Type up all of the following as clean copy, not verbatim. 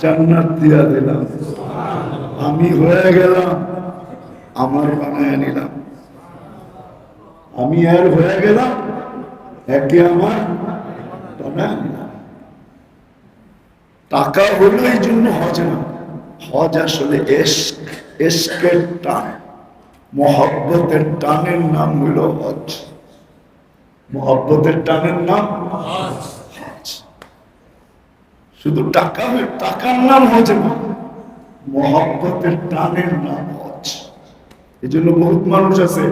জান্নাত দিয়া দিলাম, আমি হয়ে গেলাম, আমার বানায় নিলাম, আমি আর হয়ে গেলাম, একে আমার বানায় নিলাম। টাকা হলো এই জন্য হজ না, হজ আসলে এশকের টান, মহব্বতের টানের নাম হইল হজ। মহব্বতের টানের নাম হজ। শুধু টাকার নাম হজ না, মহব্বতের টানের নাম হজ। এই জন্য বহুত মানুষ আছে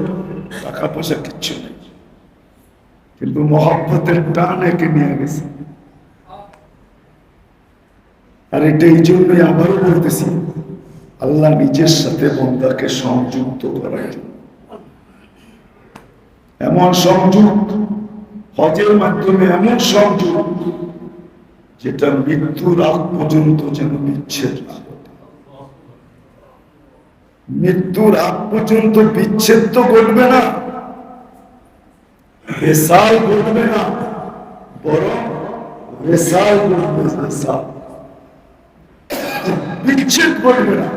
টাকা পয়সা কিচ্ছু নেই, কিন্তু মহব্বতের টান একে নিয়ে গেছে। আর এটা এই জন্যই আবারও বলতেছি, আল্লাহ নিজের সাথে বান্দাকে সংযুক্ত করার জন্য এমন সংযোগ, হজের মাধ্যমে এমন সংযোগ যেটা মৃত্যুর আগ পর্যন্ত যেন বিচ্ছেদ না ঘটে। মৃত্যুর আগ পর্যন্ত বিচ্ছেদ তো ঘটবে না, বেসাল ঘটবে না, বরং বেসাল ঘটবে। বেসাল বিচ্ছেদ করবে না,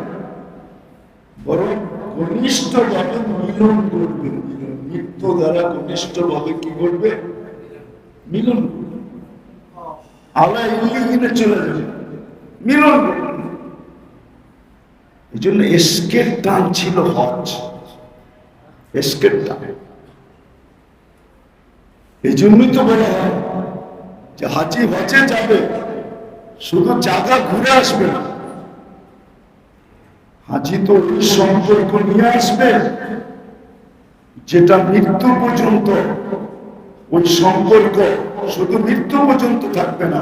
বরং ঘনিষ্ঠ ভাবে মিলন করবে। মৃত্যু দ্বারা ঘনিষ্ঠ ভাবে কি করবে? মিলন। আল্লাহ ইল্লিগিনে চলে যাবে, মিলন করবে। এই জন্য এশকের টান ছিল হজ, এশকের টান। এই জন্যই তো বলা হয় যে হাজি হজে যাবে, শুধু জায়গা ঘুরে আসবে না, হাজি তো ওই সম্পর্ক নিয়ে আসবে যেটা মৃত্যু পর্যন্ত, ওই সম্পর্ক শুধু মৃত্যু পর্যন্ত থাকবে না,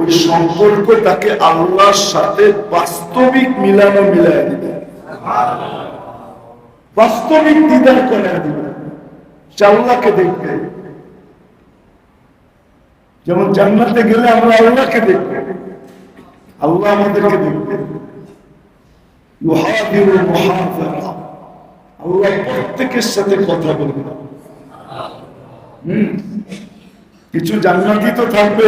ওই সম্পর্ক তাকে আল্লাহর সাথে বাস্তবিক মিলানো মিলাই দিবে, বাস্তবিক দিদার করে দিবে। আল্লাহকে দেখবে, যেমন জান্নাতে গেলে আমরা আল্লাহকে দেখবে, আল্লাহ আমাদেরকে দেখবে। আল্লাহ প্রত্যেকের সাথে কথা বলবে। কিছু জান্নাতি তো থাকবে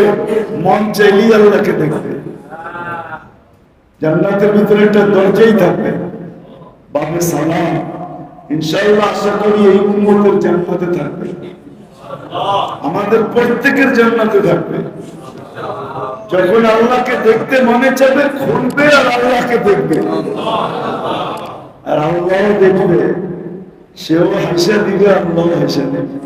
মন চাইলেই আল্লাহকে দেখবে। জান্নাতের ভিতরে একটা দরজাই থাকবে, বাবে সালাম। ইনশাআল্লাহ আশা করি এই উম্মতের জান্নাতে থাকবে, আমাদের প্রত্যেকের জান্নাতে থাকবে। যখন আল্লাহকে দেখতে মনে চাবে খুলবে আর আল্লাহকে দেখবে, আর আল্লাহ দেখবে, সেও হাসিয়া দিবে, আল্লাহ হাসিয়া দিবে।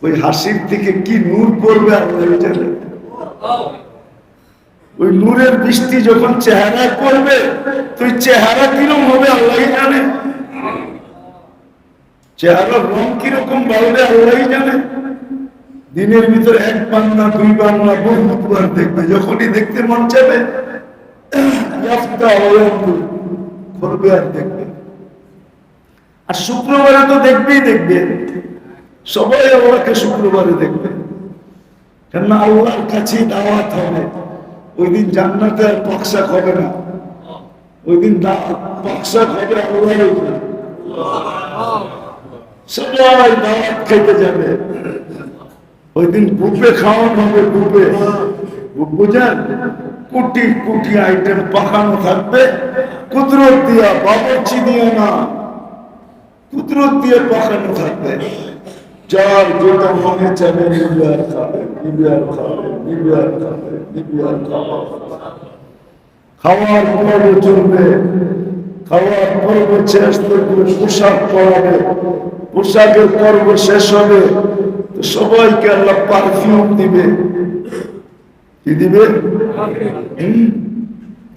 ওই হাসির থেকে কি নূর পড়বে আল্লাহ জানে। ওই নূরের বৃষ্টি যখন চেহারায় পড়বে, তো চেহারা কিরকম হবে আল্লাহ জানে, চেহারার রং কিরকম বলবে আল্লাহ জানে। দিনের ভিতরে এক বাংলা দুই বাংলা বহুবার দেখবে, যখনই দেখতে মন চাবে করবে আর দেখবে। আর শুক্রবারে তো দেখবেই দেখবে, সবাই আল্লাহকে শুক্রবারে দেখবে, কেননা আল্লাহর কাছে দাওয়াত হবে। ওই দিন জান্নাতে আর পক্সাক হবে না, ওই দিন পক্সাক হবে আল্লাহ, সবাই দাওয়াত খেতে যাবে। ওই দিন বুফে খাওয়ানো হবে, বুফে বুঝেন, কোটি কোটি আইটেম পাকানো থাকবে, কুদরত দিয়া, বাবরচি দিয়ে না, কুদরত দিয়ে পাকানো থাকবে। যার যেটা মনে চাবে নিবে আর খাবে, নিবে আর খাবে, নিবে আর খাবে, নিবে আর খাবে। খাওয়ার পর্ব চলবে, খাওয়ার পর্ব শেষ করবে, পোশাক পরাবে, পোশাকের পর্ব শেষ হবে, তো সবাইকে আল্লাহ পারফিউম দিবে। কি দিবে?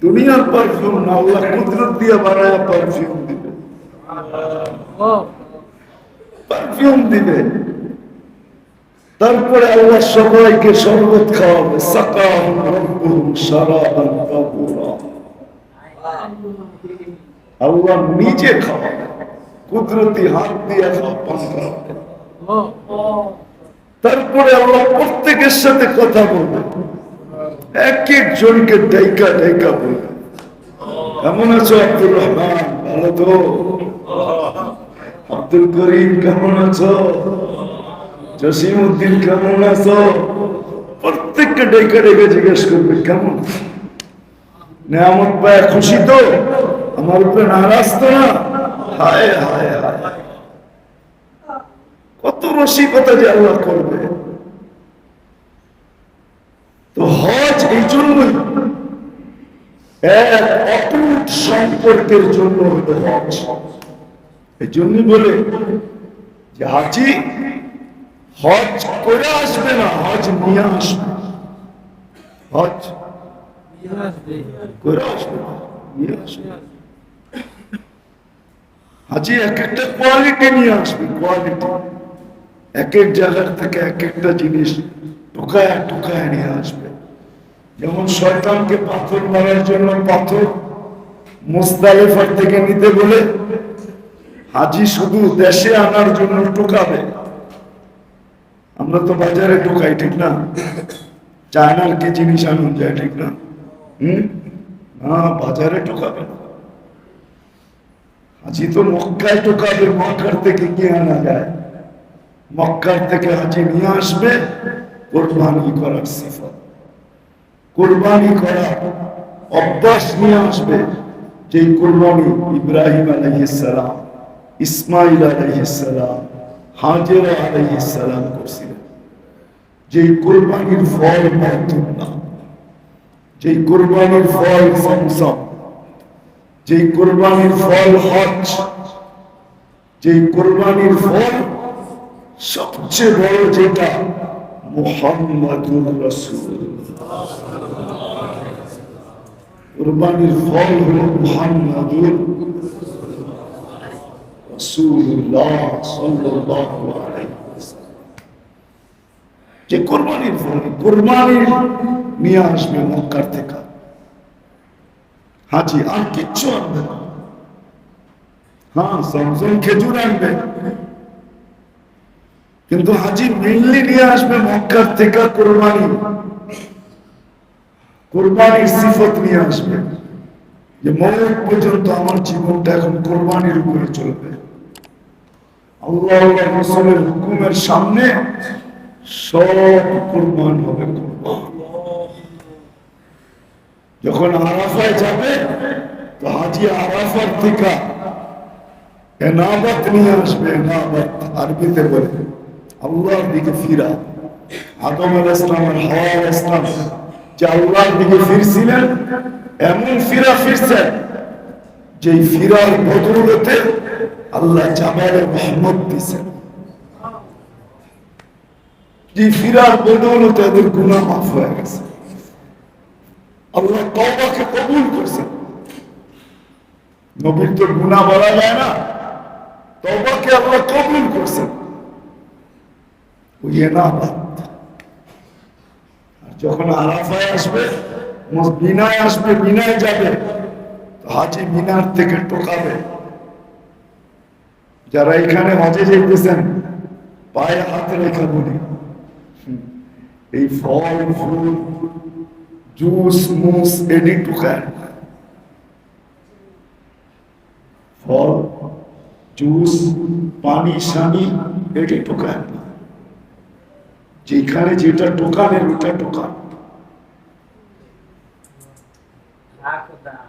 দুনিয়ার পারফিউম না, আল্লাহ কুদরত দিয়ে বানায় পারফিউম দিবে, পারফিউম দিবে। তারপরে আল্লাহ সবাইকে শরবত খাওয়াবে, সাকাহুম রাব্বুহুম শারাবান তাহুরা। আল্লাহ নিজে খাওয়াবে, কুদরতি হাত দিয়ে পান খাওয়াবে। তারপরে আল্লাহ প্রত্যেকের সাথে কথা বলবে, এক একজনকে ডাইকা ডাইকা বলবে, কেমন আছো আব্দুর রহমান? ভালো তো? আব্দুল করিম কেমন আছো? জসিম উদ্দিন কেমন আছো? প্রত্যেককে ডেকে ডেকে জিজ্ঞেস করবে কেমন নেয়ামত পায় খুশি তো, আমার উপরে নারাজ তো না? হায় হায় হায়, কত রসিকতা যে আল্লাহ করবে। তো হজ এই জন্যই এক অটুট সম্পর্কের জন্য হলো হজ। এই জন্যই বলে যে হাজি হজ করে আসবে না, হজ নিয়ে আসবে। হজ করে আসবে না, নিয়ে আসবে। হাজি এক একটা কোয়ালিটি নিয়ে আসবে, কোয়ালিটি এক এক জায়গার থেকে এক একটা জিনিস টোকায় টোকায় নিয়ে আসবে। যেমন শয়তানকে পাথর মারার জন্য পাথর মুজদালিফার থেকে নিতে বলে হাজি শুধু দেশে আনার জন্য টোকাবে। আমরা তো বাজারে টোকাই, ঠিক না? চায়নার কি জিনিস আনুন যায়, ঠিক না? না, বাজারে টোকাবে না। হাজি তো মক্কায় টোকাবে, মক্কার থেকে কি আনা যায়? মক্কার থেকে হাজি নিয়ে আসবে কোরবানি করার সিফত, কোরবানি করা অভ্যাস নিয়ে আসবে। যে কোরবানি ইব্রাহিম আলাইহিস সালাম, ইসমাইল আলাইহিস সালাম, হাজেরা আলাইহিস সালাম করছিলেন, যে কোরবানির ফল বাইতুল্লাহ, যে কোরবানির ফল zamzam, যে কোরবানির ফল হজ, যে কোরবানির ফল সবচেয়ে বড় যেটা মুহাম্মাদুর রাসূলুল্লাহ। কুরবানির ফল হলো মুহাম্মাদুর রাসূলুল্লাহ সাল্লাল্লাহু আলাইহি ওয়াসাল্লাম। যে কুরবানির ফল, কুরবানি নিয়ে আসবে মক্কা থেকে হাজি, আর কিচ্ছু আনবে না। হ্যাঁ, zamzam খেজুর আনবে, কিন্তু হাজি মেনলি নিয়ে আসবে মক্কার থেকে কোরবানি, কোরবানির সিফত নিয়ে আসবে। যে মৌত পর্যন্ত আমার জীবনটা এখন কোরবানির উপরে চলবে। আল্লাহ রাসূলের হুকুমের সামনে সব কোরবান হবে, কোরবান। যখন আরাফায় যাবে তো হাজি আরাফার থেকে এনাবাত নিয়ে আসবে। এনাবাত আরবিতে বলে আল্লাহর দিকে ফিরা। আদম আলাইহিস সালাম আর হাওয়া আলাইহিস সালাম যে আল্লাহর দিকে ফিরছিলেন, এমন ফিরা ফিরছেন যে ফিরার বদৌলতে আল্লাহ জামালে রহমত দিয়েছেন। যে ফিরার বদৌলতে এদের গুনাহ মাফ হয়ে গেছে। আল্লাহ তওবাকে কবুল করেছেন। নবীর তো গুনাহ বলা যায় না, তওবাকে আল্লাহ কবুল করেছেন। ওই এনাবাত। যখন আরাফায় আসবে, মিনায় আসবে, মিনায় যাবে, হাজি মিনার থেকে টোকাবে। যারা এখানে হজে যেতেছেন পায়ে হাত রেখা বলি, এই ফল ফুল জুস মুস এডি টোকায়, ফল জুস পানি সানি এডি টোকায়। যেখানে যেটা টোকানের ওটা টোকান,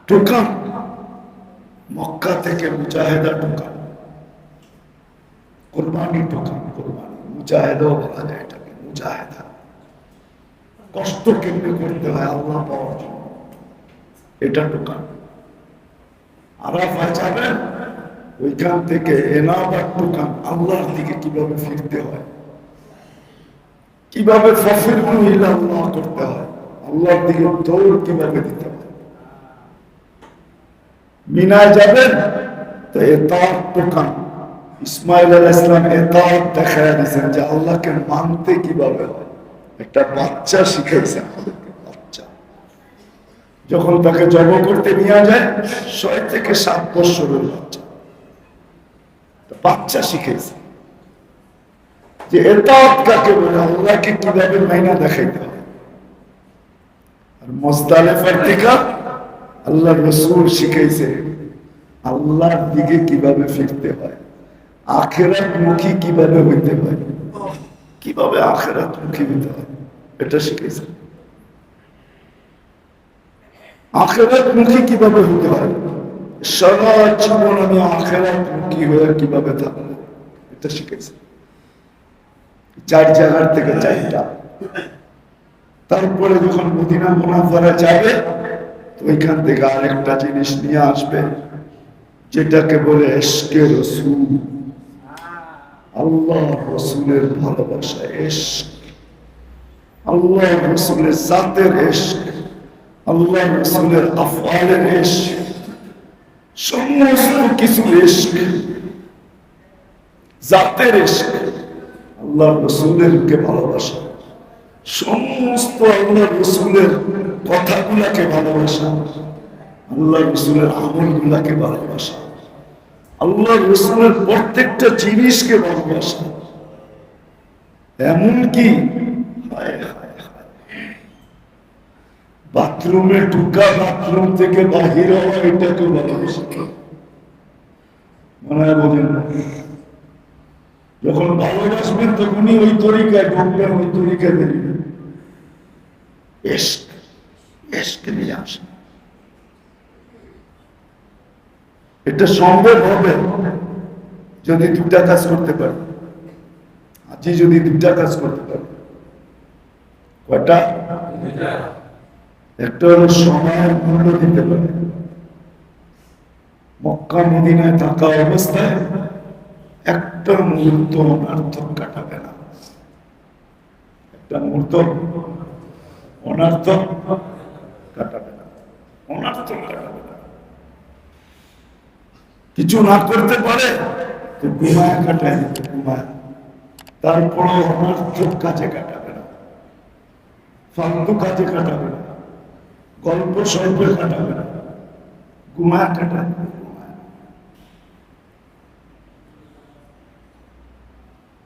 টোকান মক্কা থেকে মুজাহিদা টোকান, কোরবানি টোকান, কোরবানি মুজাহিদাও বলা যায় এটাকে, মুজাহিদা। কষ্ট কেমনে করতে হয় আল্লাহ পাওয়ার জন্য, এটা টোকান। আরাফায় যাবেন, ওইখান থেকে এনাবাত টোকান, আল্লাহর দিকে কিভাবে ফিরতে হয়, কিভাবে ফাফিরু ইলাল্লাহ করতে হয়, আল্লাহর দিকে দৌড় কিভাবে দিতে হয়। মিনায় যাবেন তো এতাত টোকান। ইসমাইল আলাইহিস সালাম এতাত দেখায় দিয়েছেন যে আল্লাহকে মানতে কিভাবে হয়। একটা বাচ্চা শিখাইছে আমাদেরকে, বাচ্চা যখন তাকে জব করতে নিয়ে যায় 6 থেকে 7 বছরের বাচ্চা, বাচ্চা শিখাইছে যে এতাত কাকে বলে, আল্লাহকে কিভাবে মাইনা দেখাইতে হয়। আর মুজদালিফার থেকে আল্লাহর রাসূল শিখাইছে আল্লাহর দিকে কিভাবে ফিরতে হয়, আখিরাত মুখী কিভাবে হইতে হয়, কিভাবে আখিরাত মুখী হইতে হয়। এটা শিখেছে। আখিরাত মুখী কিভাবে হতে হয়, সারা জীবন আমি আখিরাত মুখী হয়ে কিভাবে থাকবো, এটা শিখেছে। 4 জায়গার থেকে 4টা। তারপরে যখন মদিনা মুনাওয়ারা যাবে তো ওইখান থেকে আরেকটা জিনিস নিয়ে আসবে, যেটাকে বলে ইশকে রাসূল, আল্লাহ রাসূলের ভালোবাসা, ইশক, আল্লাহ রাসূলের জাতের ইশক, আল্লাহ রাসূলের আফআলের ইশক, সমস্ত কিছু ইশক, জাতের ইশক, আল্লাহ রাসূলেরকে ভালোবাসা, সমস্ত আল্লাহ রাসূলের কথাগুলাকে ভালোবাসা, আল্লাহ রাসূলের আমলগুলাকে ভালোবাসা, আল্লাহ রাসূলের প্রত্যেকটা জিনিসকে ভালোবাসা। এমনকি বাথরুমে ঢুকা, বাথরুম থেকে বাহির হওয়া, এটাকে ভালোবাসা। মনে হয় বোঝেন না? যখন ভালোবাসবেন তখনই ওই তরিকায় ঢুকবেন, ওই তরিকায় বেরিয়ে ইশক নিয়ে আসেন। এটা সম্ভব হবে যদি 2টা কাজ করতে পারে। আজই যদি 2টা কাজ করতে পারে। কয়টা? একটা হলো সময়ের মূল্য দিতে পারে। মক্কা মদিনায় থাকা অবস্থায় একটা মুহূর্ত অনার্থক কাটাবে না, একটা মুহূর্ত অনার্থক কাটাবে না, অনার্থক কাটাবে না। কিছু না করতে পারে তো ঘুমায় কাটায়, ঘুমায়, তারপরে অনার্থক কাজে কাটাবে না, ফালতু কাজে কাটাবে না, গল্প সল্পে কাটাবে না, ঘুমায় কাটাবে।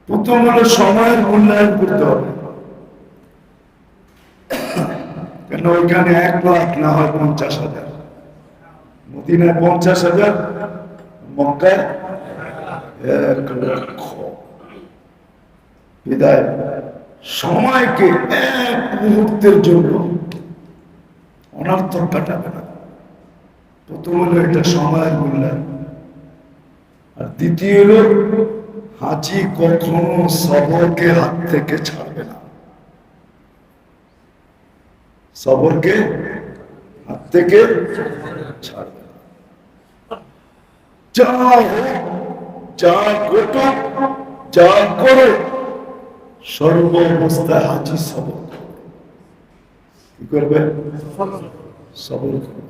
প্রথম হলো সময়ের মূল্যায়ন করতে হবে। কেন ওইখানে 1 লাখ না হয় 50,000, মদিনায় 50,000, মক্কায় 1 লক্ষ। বিদায় সময়কে 1 মুহূর্তের জন্য অনর্থক কাটাবে না। প্রথম হলো এটা সময়ের মূল্যায়ন। আর দ্বিতীয় হলো হাজি কখনো সবরকে হাত থেকে ছাড়বে না, সবরকে হাত থেকে ছাড়বে না। যা হোক, যা ঘটুক, যা করো, সর্ব অবস্থায় হাজি সবর করবে। কি করবে? সবর করবে।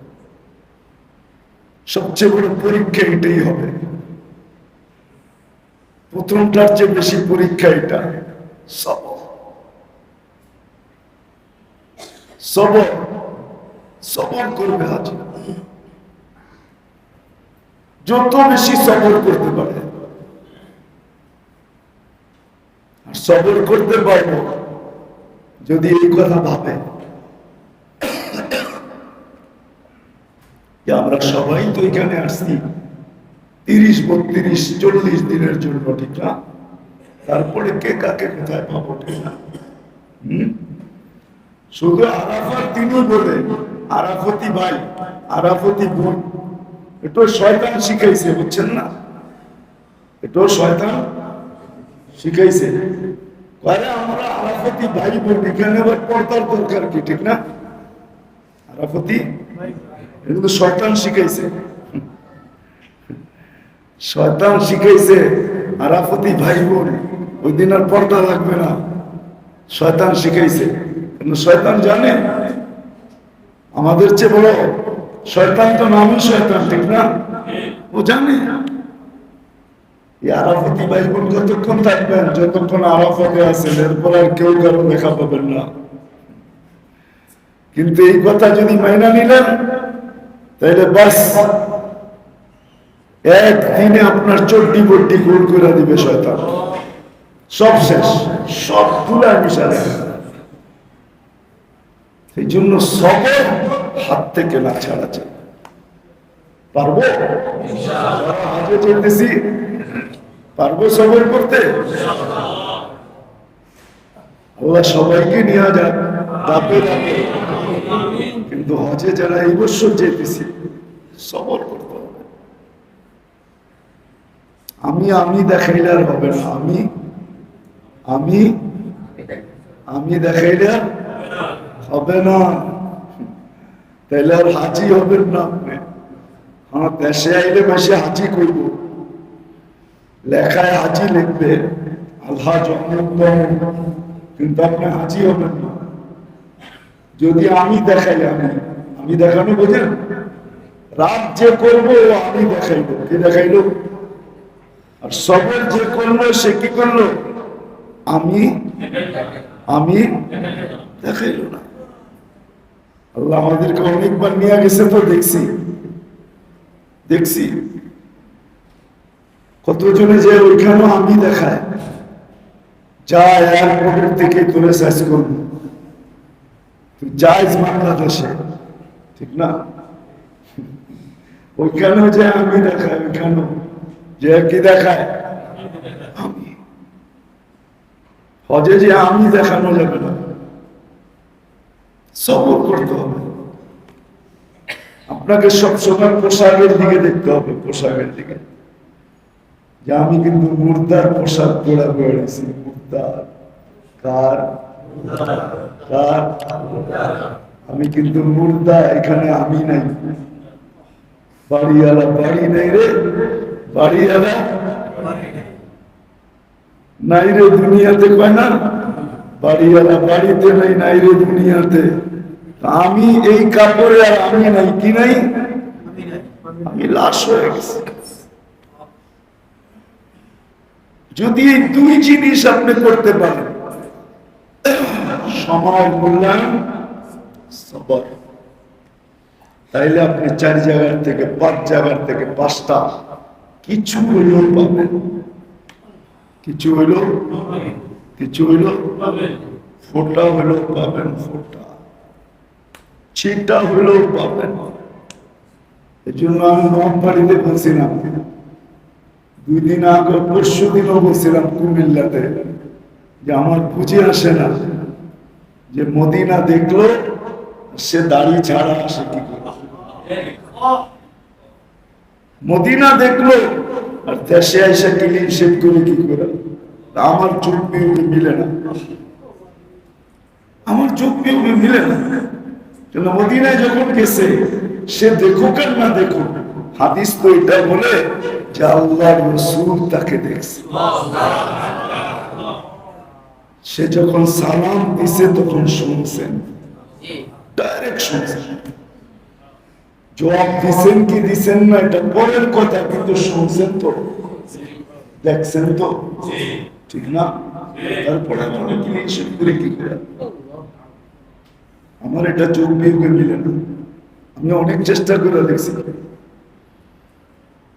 সবচেয়ে বড় পরীক্ষা এটাই হবে। প্রথমটার চেয়ে বেশি পরীক্ষা এটা, সবর। সবর, সবর করবে হাজি। যত বেশি সবর করতে পারে, আর সবর করতে পারবো যদি এই কথা ভাবে যে আমরা সবাই তো এখানে আসছি 30, 32, 40 দিনের জন্য, ঠিক না? তারপরে কে কাকে কোথায় পাবো, ঠিক না? শুধু আরাফার দিনই বলে আরাফতি ভাই, আরাফতি বোন, এটাও শয়তান শিখাইছে, বুঝছেন না? এটাও শয়তান শিখাইছে। আমরা আরাফতি ভাই বোন, এখানে আবার পর্দার দরকার কি, ঠিক না? আরাফতি এটা তো শয়তান শিখাইছে, শয়তান শিখাইছে আরাফতি ভাই বোন, ওই দিন আর পর্দা লাগবে না, শয়তান শিখাইছে। কিন্তু শয়তান জানে আমাদের চেয়ে বড়, শয়তান তো নামই শয়তান, ঠিক না? ও জানে আরাফতি ভাই বোন কতক্ষণ থাকবেন, যতক্ষণ আরাফতে আছেন, এরপর আর কেউ কারো দেখা পাবেন না। কিন্তু এই কথা যদি মাইনা নিলেন তাহলে বাস একদিনে আপনার চড্ডি বড্ডি গোল করে দিবে শয়তান, সব শেষ, সব তুলায় মিশালে। সেই জন্য সবর হাত থেকে না ছাড়া চাই। পারবো? হাজে চলতেছি, পারবো সবর করতে? আল্লাহ সবাইকে নিয়ে যাক ধাপে ধাপে। কিন্তু হজে যারা এই বছর যেতেছি সবর করতে হবে। আমি দেখাইলে আর হবে না। আমি দেখাইলে হবে না, তাইলে আর হাজি হবেন না আপনি। হ্যাঁ, দেশে আইলে বেশি হাজি করব, লেখায় হাজি লিখবে আল্লাহ জন্মোত্তম, কিন্তু আপনি হাজি হবেন না যদি আমি দেখাই। আমি দেখানো বোঝেন, রাত যে করবো আমি দেখাইবো, কি দেখাইলো? আর সবর যে করলো সে কি করলো? আমি দেখাইলো না। আল্লাহ আমাদেরকে অনেকবার নিয়ে গেছে, তো দেখছি কতজনে যে ওইখানেও আমি দেখায়, যা এয়ারপোর্টের থেকে তুলে সাইজ করবো, জায়েজ বাংলাদেশে, ঠিক না? ওইখানেও যে আমি দেখায়, ওইখানেও যে কি দেখায় আমি। হজে যে আমি দেখানো যাবে না, সবর করতে হবে। আপনাকে সবসময় পোশাকের দিকে দেখতে হবে, পোশাকের দিকে, যে আমি কিন্তু মুর্দার পোশাক পরে বেড়েছি। মুর্দার কার? আমি কিন্তু মুর্দা, এখানে আমি নাই। বাড়িওয়ালা বাড়ি নাই রে, বাড়িওয়ালা নাই রে দুনিয়াতে, কয় না বাড়িওয়ালা বাড়িতে নাই রে দুনিয়াতে। আমি এই কাপড়ে আর আমি নাই, কি নাই? আমি লাশ হয়ে গেছি। যদি এই দুই জিনিস আপনি করতে পারেন, সময় মূল্যায়ন, সবর, তাইলে আপনি 4 জায়গার থেকে 5 জায়গার থেকে 5টা কিছু হইলেও পাবেন। কিছু হইলেও ফোটা হইলেও পাবেন, ফোটা ছিটা হইলেও পাবেন। এই জন্য আমি নোয়াখালীতে বলছিলাম, 2 দিন আগে, পরশু দিনও বলছিলাম কুমিল্লাতে, যে আমার বুঝে আসে না যে মদিনা দেখলো সে দাড়ি ছাড়া আসে কি করে। মদিনা দেখলো আর দেশে এসে ক্লিন শেভ করে কি করে? আমার চোখ বিয়োগে মিলে না, আমার চোখ বিয়োগে মিলে না। কেন? মদিনায় যখন গেছে, সে দেখুক আর না দেখুক, হাদিস তো এটা বলে যে আল্লাহর রাসূল তাকে দেখছে। সে যখন সালাম দিছে তখন শুনছেন, ডাইরেক্ট শুনছেন। জবাব দিছেন কি দিছেন না এটা পরের কথা, কিন্তু শুনছেন তো, দেখছেন তো, ঠিক না? তারপরে কি করে? আমার এটা চোখ বিয়োগে মিলে না। আমি অনেক চেষ্টা করে দেখছি,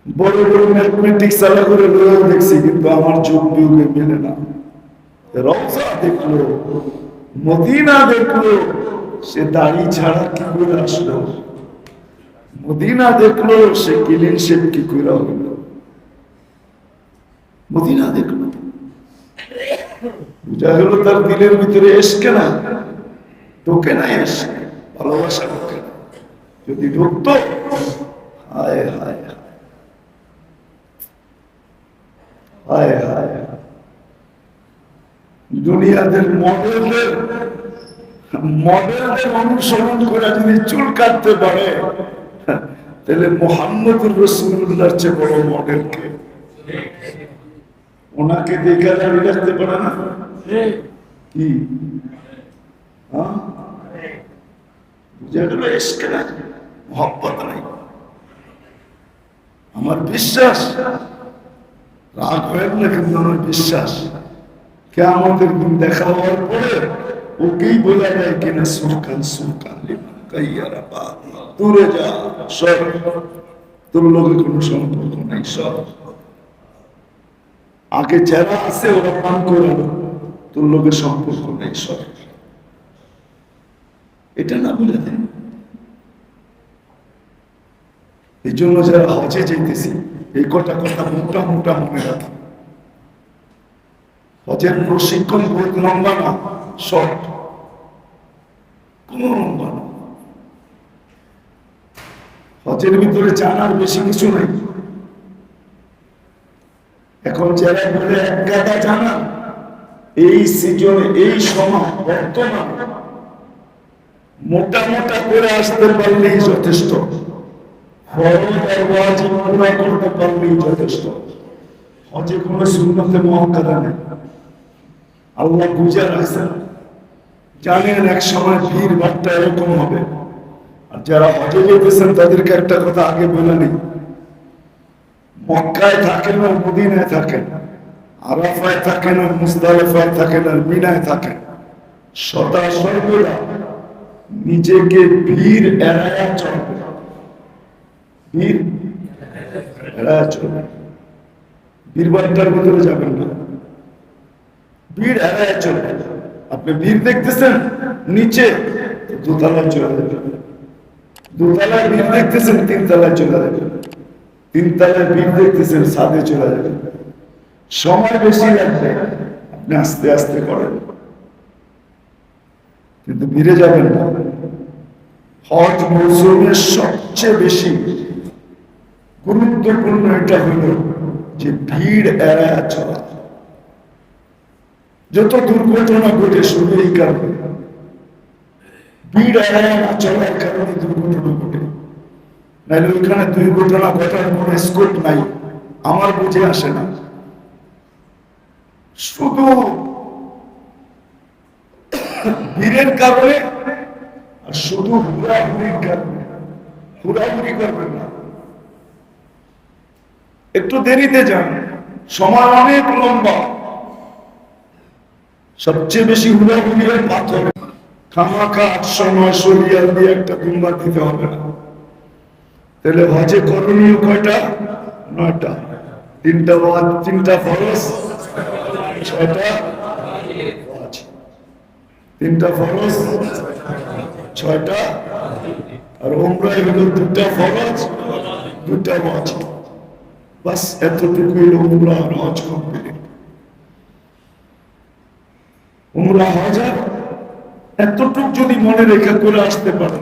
বড় বড় ম্যাথমেটিক্স চালা করে দেখছি, কিন্তু আমার চোখ বিয়োগে মিলে না। রওজা দেখলো, মদিনা দেখলো, সে দাড়ি ছাড়া কি করে আসলো? মদিনা দেখলো, সে ক্লিন শেভ কি করে হলো? মদিনা দেখলো, বুঝা গেল তার দিলের ভিতরে এসকে না, ঢোকে না, এসে ভালোবাসা ঢোকে না। যদি ঢুকতো, হায় হায় হায় হায়, দুনিয়াদের মডেলদের অনুসরণ করে যদি চুল কাটতে পারে, তাহলে মুহাম্মদুর রাসূলুল্লাহর চেয়ে বড় মডেল কে? ওনাকে দেখে দাঁড়িয়ে রাখতে পারে না কি? বুঝে গেল এসকে না, মহব্বত নাই। আমার বিশ্বাস, রাগ হয় না, কিন্তু আমার বিশ্বাস কিয়ামতের দিন দেখা হওয়ার পরে ওকেই বলা যায় কিনা, সুরকান কাইয়ারা পা, দূরে যা, সর, তোর লোকের কোনো সম্পর্ক নাই, সর। আগে যারা আছে ওরা পান করে, তোর লোকের সম্পর্ক নেই, সর। এটা না বলে দেন। এই জন্য যারা হজে যেতেছি, এই কটা কথা মোটা মোটা মনে রাখি। হজের প্রশিক্ষণ বহুত লম্বা না, শর্ট, কোনো লম্বা না। হজের ভিতরে জানার বেশি কিছু নাই। এখন যারা বলে এক গাদা জানা, এই সিজনে এই সময় বর্তমান মোটা মোটা করে আসতে পারলেই যথেষ্ট, ফরজ আর ওয়াজিব পুরা করতে পারলেই যথেষ্ট। হজে কোনো সুন্নতে মুআক্কাদা নেই, আল্লাহ বুঝে রাখছেন, জানেন এক সময় ভিড় ভাট্টা এরকম হবে। আর যারা হজে যেতেছেন তাদেরকে একটা কথা আগে বলে নিই, মক্কায় থাকেন আর মদিনায় থাকেন, আরাফায় থাকেন আর মুজদালিফায় থাকেন আর মিনায় থাকেন, সদা সর্বদা নিজেকে ভিড় এড়ায়া চলবে, ভিড় এড়ায়া চলবে। ভিড় ভাট্টার ভিতরে যাবেন না, ভিড় এড়ায়া চলবে। আপনি ভিড় দেখতেছেন নিচে, দোতলায় চলে যাবেন, দোতলায় ভিড় দেখতেছেন তিনতলায় চলে যাবেন, তিনতলায় ভিড় দেখতেছেন ছাদে চলে যাবেন। সময় বেশি লাগবে, আপনি আস্তে আস্তে করেন, কিন্তু ভিড়ে যাবেন না। হজ মৌসুমের সবচেয়ে বেশি গুরুত্বপূর্ণ এটা হল যে ভিড় এড়ায়া চলা। যত দুর্ঘটনা ঘটে শুধু এই কারণে, ভিড় এড়ায়া না চলার কারণে দুর্ঘটনা ঘটে। নাহলে ওইখানে দুর্ঘটনা ঘটার কোন স্কোপ নাই, আমার বুঝে আসে না। শুধু ভিড়ের কারণে আর শুধু হুড়াহুড়ির কারণে, হুড়াহুড়ি করবেন না, একটু দেরিতে যান, সময় অনেক লম্বা। সবচেয়ে বেশি হুড়াহুড়ি হয় পাথর, খামাখা 800-900 রিয়াল দিয়ে একটা গুম্বা দিতে হবে না। তাহলে হজে করণীয় কয়টা? 9টা। 3টা ফরজ, 6টা ওয়াজিব। 3টা ফরজ, 6টা, আর উমরায় হলো 2টা ফরজ, 2টা ওয়াজিব। বাস এতটুকু হলো উমরা আর হজ কমপ্লিট। উমরা হজ এতটুকু যদি মনে রেখে করে আসতে পারে,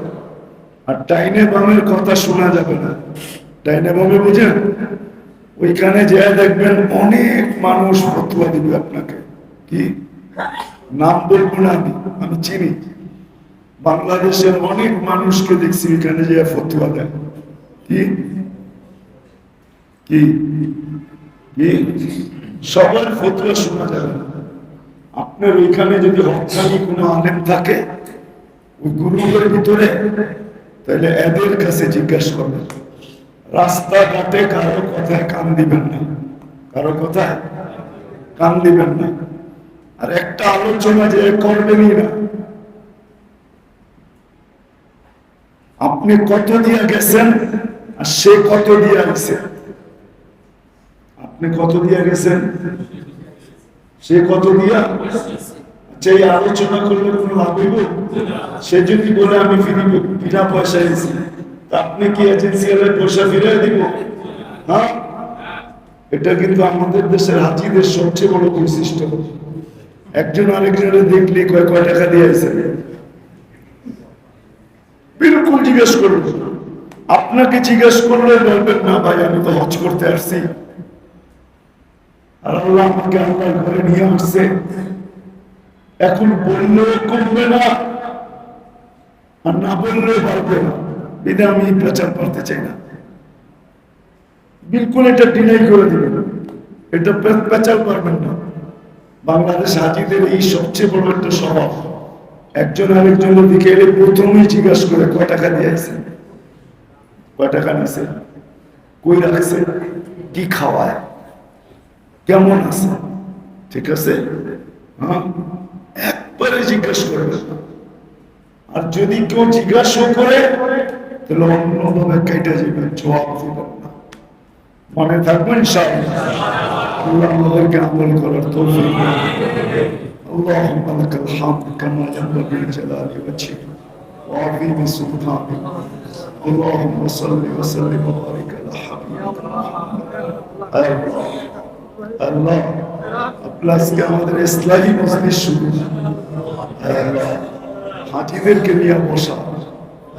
আর ডাইনে বামের কথা শোনা যাবে না। ডাইনে বামে বুঝেন, ওইখানে যে দেখবেন অনেক মানুষ ফতোয়া দিবে আপনাকে। কি নাম বলবো না, আমি চিনি, বাংলাদেশের অনেক মানুষকে দেখছি এখানে যে ফতোয়া দেয়। কি কি কি সবার ফতোয়া শোনা যাবে না। আপনার ওইখানে যদি হকানি কোনো আলেম থাকে ওই গ্রুপের ভিতরে, তাহলে এদের কাছে জিজ্ঞাসা করবেন। রাস্তাঘাটে কারো কথায় কান দিবেন না, কারো কথায় কান দিবেন না। আর একটা আলোচনা যে করবেনই না। আপনি কত দিয়ে গেছেন আর সে কত দিয়ে গেছে, আপনি কত দিয়ে গেছেন, সে কত দিয়া, এই আলোচনা করলে কোনো লাভ হইব? সে যদি বলে আমি বিনা পয়সা এসেছি, আপনি কি এজেন্সি পয়সা ফিরিয়ে দিব? হ্যাঁ, এটা কিন্তু আমাদের দেশের হাজিদের সবচেয়ে বড় বৈশিষ্ট্য। একজন আরেকজনের দেখলে কয় টাকা দিয়ে আসে, বিলকুল জিজ্ঞেস করবে। আপনাকে জিজ্ঞেস করলে বলবেন না ভাই আমি তো হজ করতে আসছি, আর আল্লাহ আমাকে আল্লাহর ঘরে নিয়ে আসছে, এখন বললেও কমবে না আর না বললেও পারবে না। এটা আমি প্রচার করতে চাই না, বিলকুল এটা ডিনাই করে দিবেন, এটা প্রচার করবেন না। বাংলাদেশ হাজিদের এই সবচেয়ে বড় একটা স্বভাব, একজন আরেকজনের দিকে এলে প্রথমেই জিজ্ঞাসা করে কয় টাকা দিয়েছেন, কয় টাকা নিয়েছেন, কই রাখছে, কি খাওয়ায়, কেমন আছে, ঠিক আছে, হ্যাঁ, একবারে জিজ্ঞাসা করবে। আর যদি কেউ জিজ্ঞাসা করে তাহলে অন্যভাবে কেটে যাবে, জবাব দিবেন না। মনে থাকবেন ইনশাআল্লাহ। আল্লাহ আমাদেরকে আমল করার তৌফিক দান করুন। اللهم لك الحمد كما ينبغي لجلال وجهك وعظيم سلطانك. اللهم صل وسلم وبارك على حبيبك محمد. আল্লাহ আজকে আমাদের ইসলামী মজলিস শুরু, আল্লাহ হাজিদেরকে নিয়ে বসা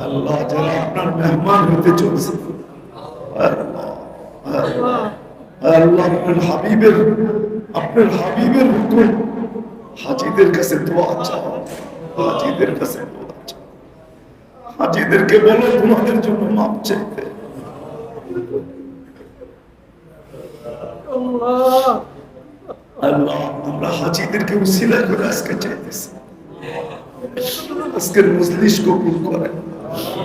আল্লাহ, যারা আপনার মেহমান হতে চলছে আল্লাহ, আল্লাহ আপনার হাবিবের হুকুম হাজিদের কাছে দোয়া চাও, হাজিদের কাছে দোয়া চাও, হাজিদেরকে বলো তোমাদের জন্য মাপ চাইতে। আল্লাহ আমরা হাজিদেরকে উসিলা করে আজকে চাইতেছি, আজকের মজলিস কবুল করেন,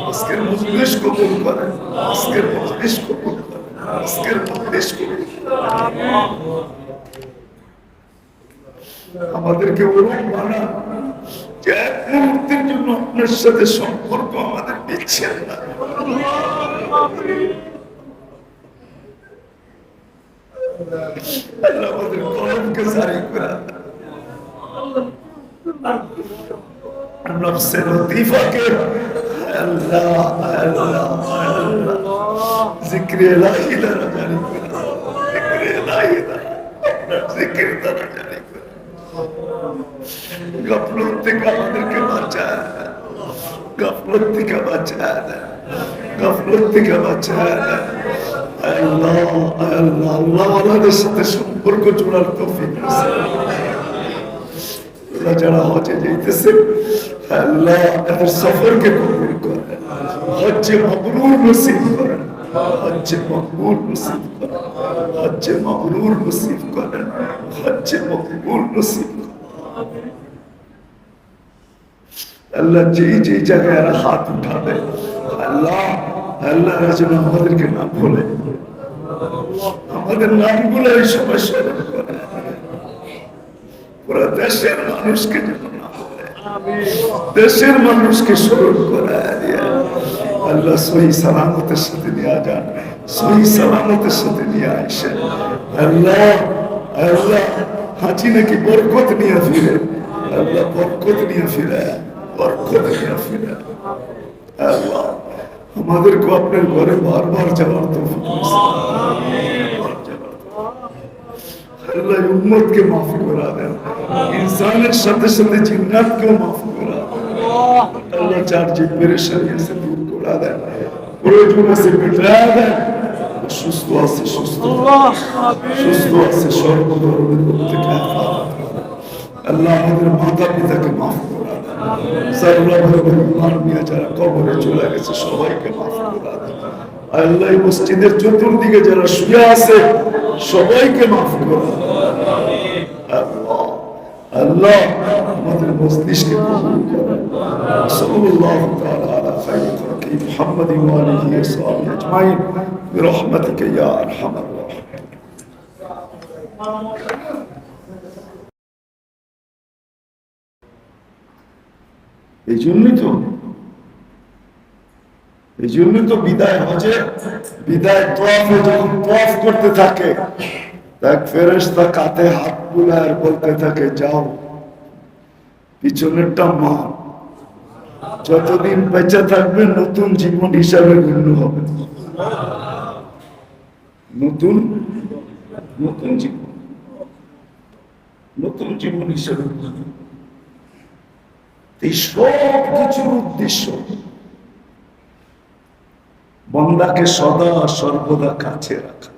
আজকের মজলিস কবুল করেন, আজকের মজলিস কবুল করেন, আজকের মজলিস কবুল করেন। আমাদেরকে ওরকম বানান যে এক মুহূর্তের জন্য আপনার সাথে সম্পর্ক আমাদের বিচ্ছেদ না। আল্লাহ আমাদের কলমকে জারি করে নফসে লতিফাকে আল্লাহ আল্লাহ আল্লাহ জিক্রে ইলাহি দ্বারা জারি করে, জিক্রে ইলাহি দ্বারা আপনার জিকির দ্বারা জারি করে। গাফলত থেকে আমাদেরকে বাঁচায়, গাফলত থেকে বাঁচায়, গাফলত থেকে বাঁচায়। আল্লাহ আল্লাহ আল্লাহ আমাদের সাথে সম্পর্ক জোড়ার তৌফিক যারা হজে যাইতেছে আল্লাহ তাদের সফরকে কবুল করেন, হজ্জে মাবরুর নসিব করেন, হজ্জে মকবুল নসিব করেন, হজ্জে মাবরুর নসিব করেন, হজ্জে মকবুল নসিব করেন। আল্লাহ যেই জায়গায় এরা হাত উঠাবে আল্লাহ আল্লাহ যেন আমাদেরকে না ভুলে, আমাদের নামগুলো এই সময় স্মরণ করে, পুরো দেশের মানুষকে যেন না ভুলে, দেশের মানুষকে স্মরণ করে আল্লাহ সহি সালামতের সাথে নিয়ে যান, সহি সালামতের সাথে নিয়ে আসেন। আল্লাহ আল্লাহ হাঁচি নাকি বরকত নিয়ে ফিরে, আল্লাহ বরকত নিয়ে ফিরে, বরকত নিয়ে ফিরে। আল্লাহ আমাদেরকে আপনার ঘরে বারবার যাওয়ার তৌফিক আল্লাহ উম্মতকে মাফ করা দেন, ইনসানের সাথে সাথে জিন্নাতকেও মাফ করা আল্লাহ, যার যে পেরেশানি আছে দূর করা দেন, প্রয়োজন আছে মিটা দেন, সুস্থ আছে সুস্থ সুস্থ আছে সর্বধরনের থেকে আল্লাহ আমাদের মাতা পিতাকে মাফ করা দেন, যারা কবরে চলে গেছে সবাইকে মাফ করা দেন। আল্লাহ মসজিদের চতুর্দিকে যারা শুয়ে আছে সবাইকে মাফ করা দেন। আল্লাহ আল্লাহ আমাদের মস্তিষ্কে কবুল করেন। সাল্লাল্লাহু তাআলা আলা খায়রি খালকি মুহাম্মাদ ওয়া আলিহি ওয়া সাহবিহি আজমাইন বিরহমাতিকা ইয়া আরহামার রাহিমিন। এই জন্যই তো বিদায় হজে বিদায় তোয়াফে যখন তোয়াফ করতে থাকে এক ফেরেশতা কাঁধে হাত বুলায় আর বলতে থাকে যাও পিছনেরটা মা, যতদিন বেঁচে থাকবে নতুন জীবন হিসাবে গণ্য হবে, নতুন নতুন জীবন, নতুন জীবন হিসাবে। এই সব কিছুর উদ্দেশ্য বান্দাকে সদা সর্বদা কাছে রাখা,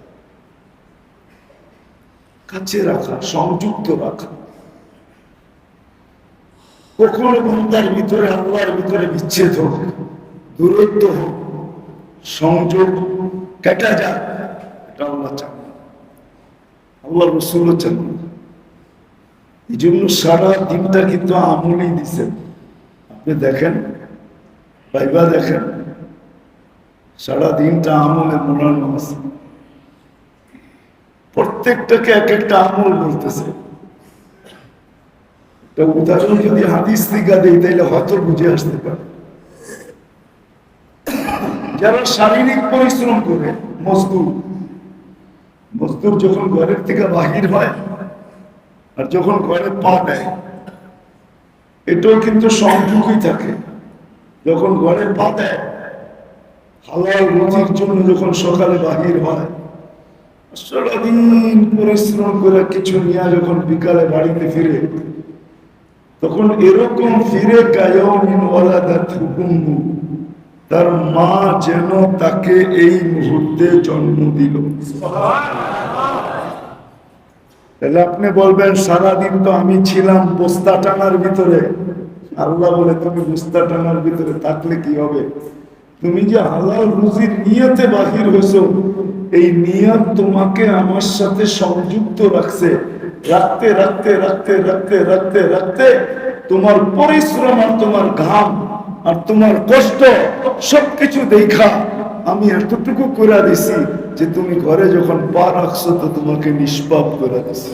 কাছে রাখা, সংযুক্ত রাখা। কখনো বান্দার ভিতরে আল্লাহর ভিতরে বিচ্ছেদ হোক, দূরত্ব হোক, সংযোগ কেটে যাক, এটা আল্লাহ চান, আল্লাহ রাসূলও চান। এই জন্য সারা দিনটা কিন্তু আমলই দিচ্ছেন। আপনি দেখেন, ভাইবা দেখেন, সারা দিনটা আমলে মোড়ানো আছে, প্রত্যেকটাকে এক একটা আমল বলতেছে। উদাহরণ যদি হাদিস থেকে দেই তাহলে হয়তো বুঝে আসতে পারে। যারা শারীরিক পরিশ্রম করে, মজদুর যখন ঘরের থেকে বাহির হয় আর যখন ঘরে পা দেয়, এটাও কিন্তু সংযোগই থাকে। যখন ঘরে পা দেয় হালাল রুজির জন্য, যখন সকালে বাহির হয়, সারাদিন পরিশ্রম করে কিছু নিয়ে যখন বিকালে বাড়িতে ফিরে, তখন এরকম ফিরে কায়মিন ওয়ালাদাতহু উম্মু, তার মা যেন তাকে এই মুহূর্তে জন্ম দিল। তাহলে আপনি বলবেন সারাদিন তো আমি ছিলাম বস্তা টানার ভিতরে। আল্লাহ বলে তুমি বস্তা টানার ভিতরে থাকলে কি হবে? তুমি যে হালাল রুজির নিয়তে বাহির হয়েছো, এই নিয়ত তোমাকে আমার সাথে সংযুক্ত রাখছে। রাখতে রাখতে রাখতে রাখতে রাখতে রাখতে তোমার পরিশ্রম আর তোমার ঘাম আর তোমার কষ্ট সবকিছু দেখা আমি এতটুকু করে দিছি যে তুমি ঘরে যখন পা রাখছো তো তোমাকে নিষ্পাপ করে দিছি।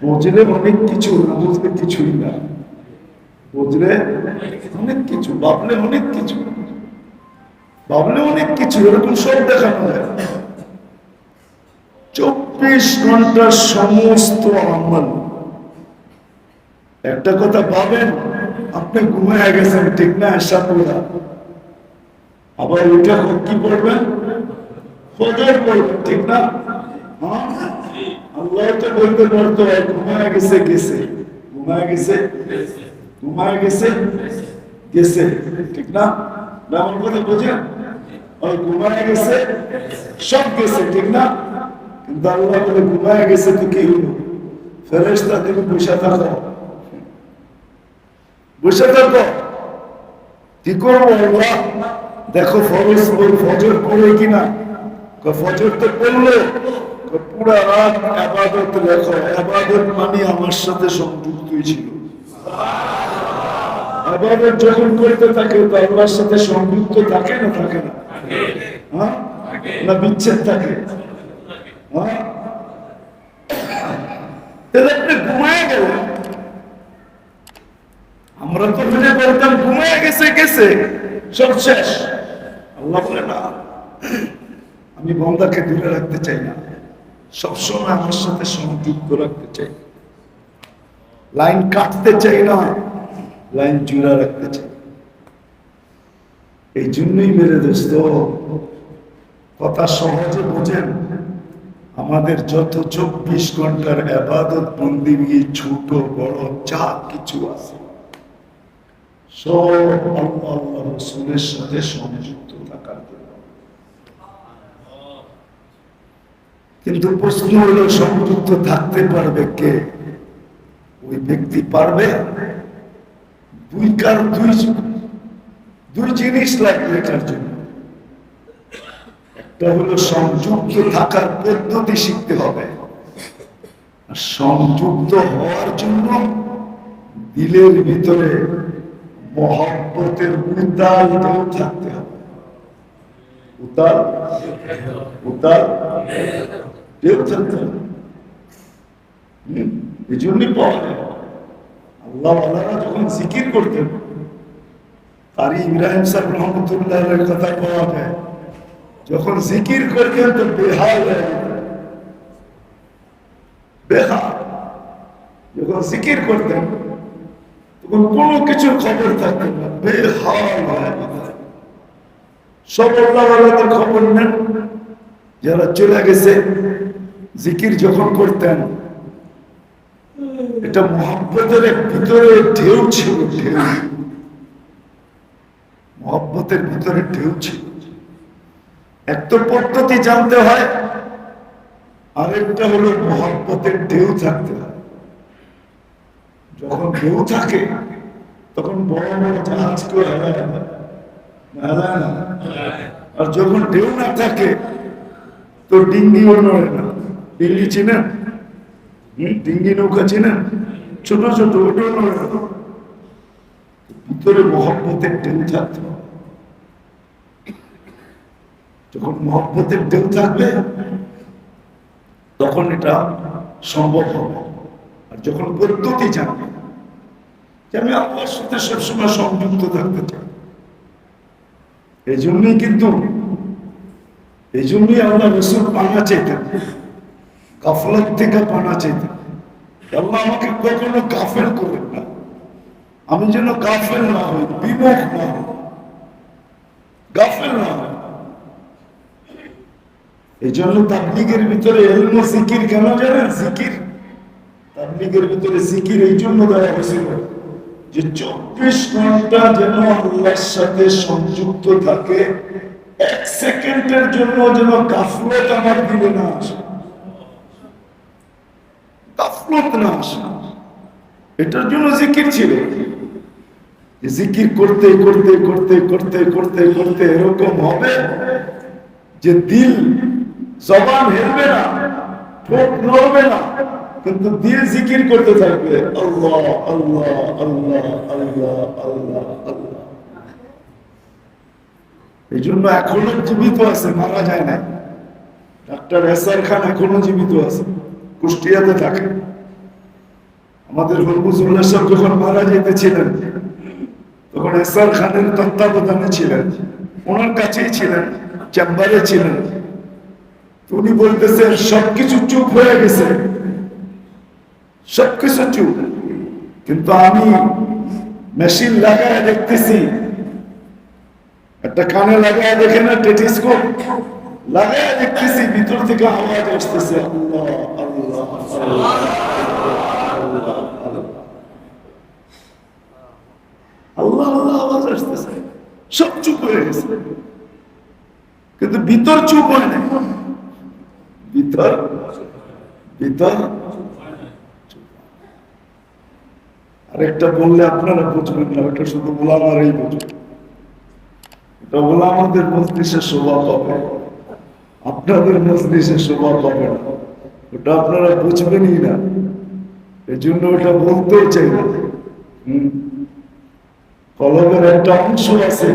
বুঝলে অনেক কিছু, বুঝলে কিছুই না। বুঝলে অনেক কিছু, ভাবলে অনেক কিছু, ভাবলে অনেক কিছু, এরকম সব দেখানো যায়। 24 ঘন্টার সমস্ত আমল। একটা কথা ভাবেন, আপনি ঘুমায় গেছেন, ঠিক না? এসা পড়া, আবার ওইটা কি পড়বেন? ফজর পড়বেন, ঠিক না? আল্লাহ তো বলতে পারতো ঘুমায় গেছে গেছে, ঘুমায় গেছে ঘুমায় গেছে গেছে, ঠিক না? আমার কথা বোঝেন? ওই ঘুমায় গেছে সব গেছে, ঠিক না? কিন্তু আল্লাহ বলে ঘুমায় গেছে তো কি হলো? ফেরেশতা তুমি বসে থাকো, বসে থাকো। কি করবো আল্লাহ? দেখো ফরজ ফজর পড়ে কিনা। ফজর তো পড়লো, পুরা রাত ইবাদত লেখো। ইবাদত মানে আমার সাথে সংযুক্তই ছিল। ইবাদত যখন করতে থাকে তো আল্লাহর সাথে সংযুক্ত থাকে না থাকে না? হ্যাঁ, না বিচ্ছেদ থাকে? হ্যাঁ, তাহলে আপনি ঘুমায় গেলেন। আমরা তো মনে করতাম ঘুমায় গেছে গেছে সব শেষ। আল্লাহ বলে না, আমি বান্দাকে দূরে রাখতে চাই না, সবসময় আমার সাথে সংযুক্ত রাখতে চাই। লাইন কাটতে চাই না, লাইন জুড়া রাখতে চাই। এই জন্যই মেরে দোস্ত, কথা সহজে বোঝেন। আমাদের যত 24 ঘন্টার ইবাদত বন্দেগী ছোট বড় যা কিছু আছে সব আল্লাহ আল্লাহ রাসূলের সাথে সংযুক্ত থাকার জন্য। কিন্তু প্রশ্ন হলো সংযুক্ত থাকতে পারবে কে? ওই ব্যক্তি পারবে? দুই জিনিস লাগবে এটার জন্য। একটা হলো সংযুক্ত থাকার পদ্ধতি শিখতে হবে, আর সংযুক্ত হওয়ার জন্য দিলের ভিতরে মহব্বতের উতাল ঢেউ থাকতে হবে। উতাল উতাল ঢেউ থাকতে হবে। এই জন্যই পাওয়া যায়। আল্লাহ আল্লাহরা যখন জিকির করতেন, কারি ইব্রাহিম সাহেব রহমতুল্লাহের কথা পাওয়া যায়, যখন জিকির করতেন তো বেহাল হয়ে যেতেন। বেহাল। যখন জিকির করতেন তখন কোনো কিছুর খবর থাকতেন না, বেহাল হয়ে যেতেন। সব আল্লাহওয়ালাদের খবর নেন, যারা চলে গেছে। জিকির যখন করতেন, এটা মহব্বতের ভিতরে ঢেউ ছিল, ঢেউ। মহব্বতের ভিতরে ঢেউ ছিল। এক তো পদ্ধতি জানতে হয়, আরেকটা হলো মহব্বতের ঢেউ থাকতে হয়। যখন ঢেউ থাকে তখন বড় বড় জাহাজকেও হেলায় না, হেলায় না। আর যখন ঢেউ না থাকে তো ডিঙ্গিও নড়ে না। ডিঙ্গি চিনেন? ডিঙ্গি নৌকা চিনেন? ছোট ছোট, ওটাও নড়ে না। ভিতরে মহব্বতের ঢেউ থাকতে হবে। যখন মহব্বতের ঢেউ থাকবে তখন এটা সম্ভব হবে। আর যখন পদ্ধতি জানবে যে আমি আল্লাহর সাথে সবসময় সংযুক্ত থাকতে চাই, এই জন্যই আল্লাহ রাসূল পানা চাইতেন, গাফলাত থেকে পানা চাইতেন। আল্লাহ আমাকে কখনো গাফেল করেন না, আমি যেন গাফেল না হই, বিমুখ না হই, গাফেল না হই। এই জন্য তাবলীগের ভিতরে ইলম জিকির কেন জানেন? জিকির পাবলিকের ভিতরে জিকির এই জন্য দেওয়া হয়েছিল যে 24 ঘন্টা যেন আল্লাহর সাথে সংযুক্ত থাকে, 1 সেকেন্ডের জন্য যেন গাফলত আমার দিলে না আসে, গাফলত না আসে। এটার জন্য জিকির ছিল। জিকির করতে করতে করতে করতে করতে করতে এরকম হবে যে দিল, জবান হেলবে না, ঠোঁট নড়বে না, কিন্তু দিল জিকির করতে থাকবে, আল্লাহ আল্লাহ আল্লাহ আল্লাহ আল্লাহ আল্লাহ। এই জন্য এখনো জীবিত আছে, মারা যায় না। ডাক্তার এসআর খান এখনো জীবিত আছে, কুষ্টিয়াতে থাকে। আমাদের হরমুজুল্লাহ সাহেব যখন মারা যেতেছিলেন তখন এসআর খানের তত্ত্বাবধানে ছিলেন, ওনার কাছেই ছিলেন, চেম্বারে ছিলেন। উনি বলতেছেন সবকিছু চুপ হয়ে গেছে, সবকিছু চুপ, কিন্তু আমি মেশিন লাগায় দেখতেছি, একটা কানে লাগায় দেখে না, টেলিস্কোপ লাগায় দেখতেছি, ভিতর থেকে আওয়াজ আসতেছে, আল্লাহ আল্লাহ আল্লাহ আল্লাহ আল্লাহ আওয়াজ আসতেছে, সব চুপ হয়ে গেছে, কিন্তু ভিতর চুপ হয় না, ভিতর ভিতর। আরেকটা বললে আপনারা বুঝবেন না, ওটা শুধু ওলামারাই বুঝবেন, এটা ওলামাদের মজলিসে শোভা পাবে, আপনাদের মজলিসে শোভা পাবে না, ওটা আপনারা বুঝবেনই না, এই জন্য ওটা বলতেও চাই না। কলমের একটা অংশ আছে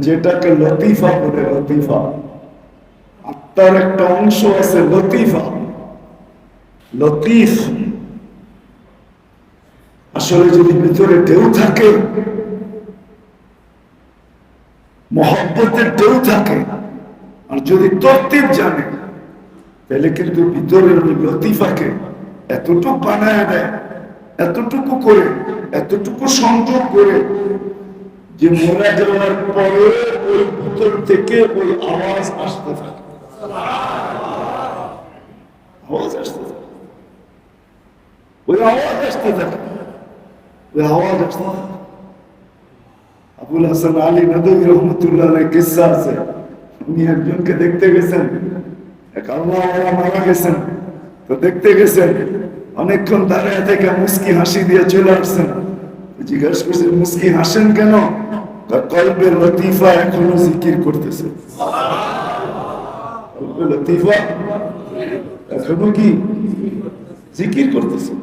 যেটাকে লতিফা বলে, লতিফা। আত্মার একটা অংশ আছে লতিফা, লতিফ। আসলে যদি ভিতরে ঢেউ থাকে, মহব্বতের ঢেউ থাকে, আর যদি তরতিব জানে, তাহলে কিন্তু ভিতরের ওই লতিফাকে এতটুকু বানায় দেয়, এতটুকু করে, এতটুকু সংযোগ করে, যে মরে যাওয়ার পরে ওই ভিতর থেকে ওই আওয়াজ আসতে থাকে, আওয়াজ আসতে থাকে, ওই আওয়াজ আসতে থাকে, ওই আওয়াজ আসতে থাকে। আবুল হাসান আলী নদভী রহমতুল্লাহ আলাইহির কিসসা আছে, উনি একজনকে দেখতে গেছেন, এক আল্লাহওয়ালা মারা গেছেন, তো দেখতে গেছেন, অনেকক্ষণ দাঁড়িয়ে থেকে মুস্কি হাসি দিয়ে চলে আসছেন। জিজ্ঞাসা করছেন মুস্কি হাসেন কেন? কলবের লতিফা এখনো জিকির করতেছে, কলবের লতিফা এখনো কি জিকির করতেছে,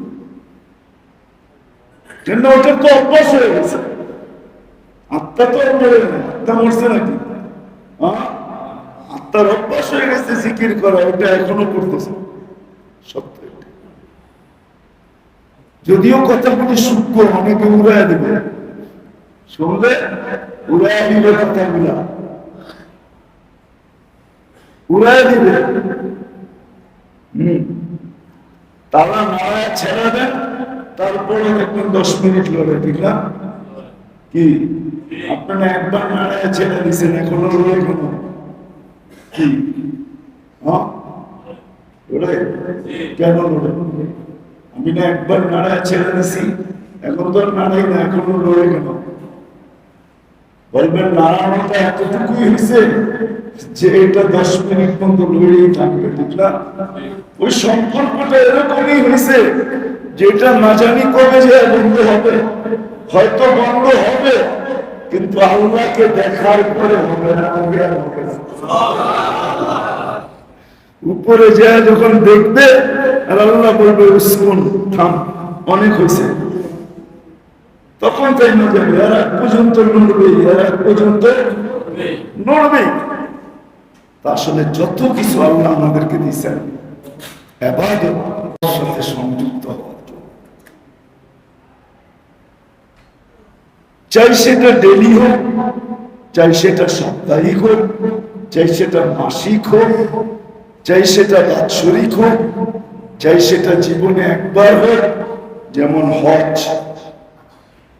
কেন? ওটা তো অভ্যাস হয়ে গেছে। আত্মা তো মরে না, আত্মা মরছে নাকি? আত্মার অভ্যাস হয়ে গেছে জিকির করা, ওটা এখনো করতেছে। সত্য, যদিও কথাগুলি সূক্ষ্ম, অনেকে উড়ায় দেবে, শুনলে উড়ায় দিবে, কথাগুলা উড়ায় দিবে। তারা নাড়ায় ছেড়ে দেন, তারপরে দেখবেন 10 মিনিট লড়ে দিলাম। কি আপনারা একবার নাড়ায় ছেড়ে দিচ্ছেন, এখনো লড়ে কেন? কি কেন লড়ে? আমি না একবার নাড়ায় ছেড়ে দিছি, এখন তো নাড়াই না, এখনো লড়ে কেন? বলবেন নাড়ানোটা এতটুকুই হয়েছে যে এটা 10 মিনিট পর্যন্ত লড়েই থাকবে, ঠিক না? ওই সম্পর্কটা এরকমই হয়েছে যেটা না জানি কবে যে বন্ধ হবে, হয়তো বন্ধ হবে, কিন্তু আল্লাহকে দেখার পরে হবে না, হবে আর হবে না। উপরে যায় যখন দেখবে, আর আল্লাহ বলবে উস্কুন, থাম, অনেক হয়েছে, তখন তাই না যাবে, আর এক পর্যন্ত নড়বে, আর এক পর্যন্ত নড়বে। তা আসলে যত কিছু আল্লাহ আমাদেরকে দিয়েছেন ইবাদতের সাথে সংযুক্ত হওয়ার জন্য, চাই সেটা ডেলি হোক, চাই সেটা সাপ্তাহিক হোক, চাই সেটা মাসিক হোক, চাই সেটা বাৎসরিক হোক, চাই সেটা জীবনে একবার হোক, যেমন হজ,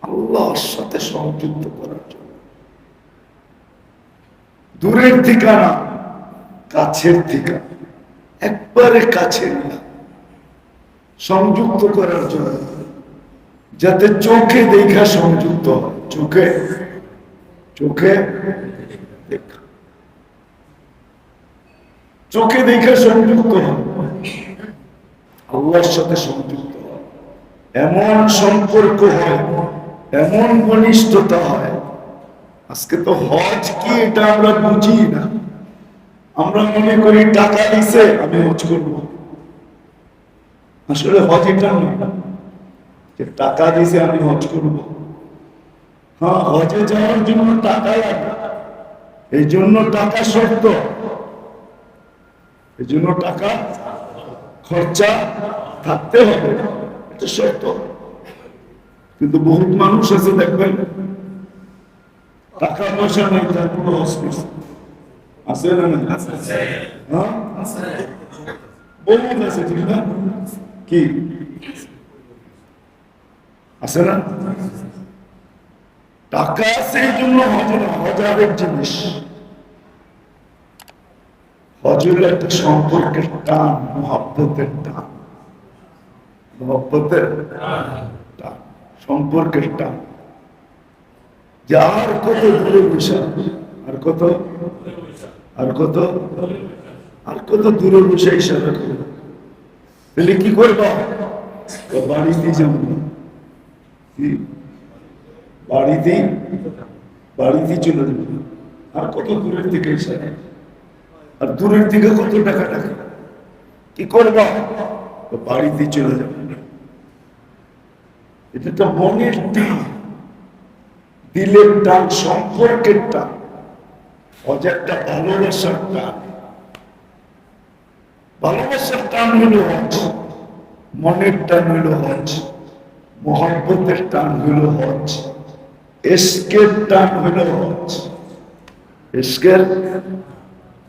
আল্লাহর সাথে সংযুক্ত করার জন্য। দূরের ঠিকানা, কাছের ঠিকানা, একবারে কাছে না। সংযুক্ত করার জন্য, যাতে চোখে দেখা সংযুক্ত হয়। চোখে চোখে দেখা, চোখে দেখা সংযুক্ত হয়, আল্লাহর সাথে সংযুক্ত হয়, এমন সম্পর্ক হয়, এমন ঘনিষ্ঠতা হয়। আজকে তো হজ কি এটা আমরা বুঝি না। আমরা মনে করি টাকা দিছে আমি হজ করব। আসলে হজ এটা না যে টাকা দিছে আমি হজ করব। হ্যাঁ, হজে যাওয়ার জন্য টাকা লাগে, এই জন্য টাকা শর্ত, এই জন্য টাকা খরচা থাকতে হবে, এটা শর্ত। কিন্তু বহুত মানুষ আছে দেখবেন টাকা পয়সা নেই, তারপরে হজ করছে। আছে না? হ্যাঁ, বহুত আছে, ঠিক না? কি আছে না? টাকা আছে এই জন্য হজ না, হজ আরেক জিনিস। হজ হলো একটা সম্পর্কের টান, মহব্বতের টান, মহব্বতের টান, সম্পর্কের টান। যে আর কত দূরে বসে, আর কত, আর কত, আর কত দূরে বসে ইশারা করবো। তাহলে কি করবো? বাড়িতেই যাবো, বাড়িতেই, বাড়িতেই চলে যাবো। আর কত দূরের থেকে ইশারা, আর দূরের দিকে কত টাকা টাকা, কি করবো? বাড়িতে চলে যাবো। এটা তো মনের টান, দিলের টান, সম্পর্কের টান। হজ একটা ভালোবাসার টান, ভালোবাসার টান হলো হজ, মনের টান হলো হজ, মহব্বতের টান হলো হজ, এশকের টান হলো হজ, এশকের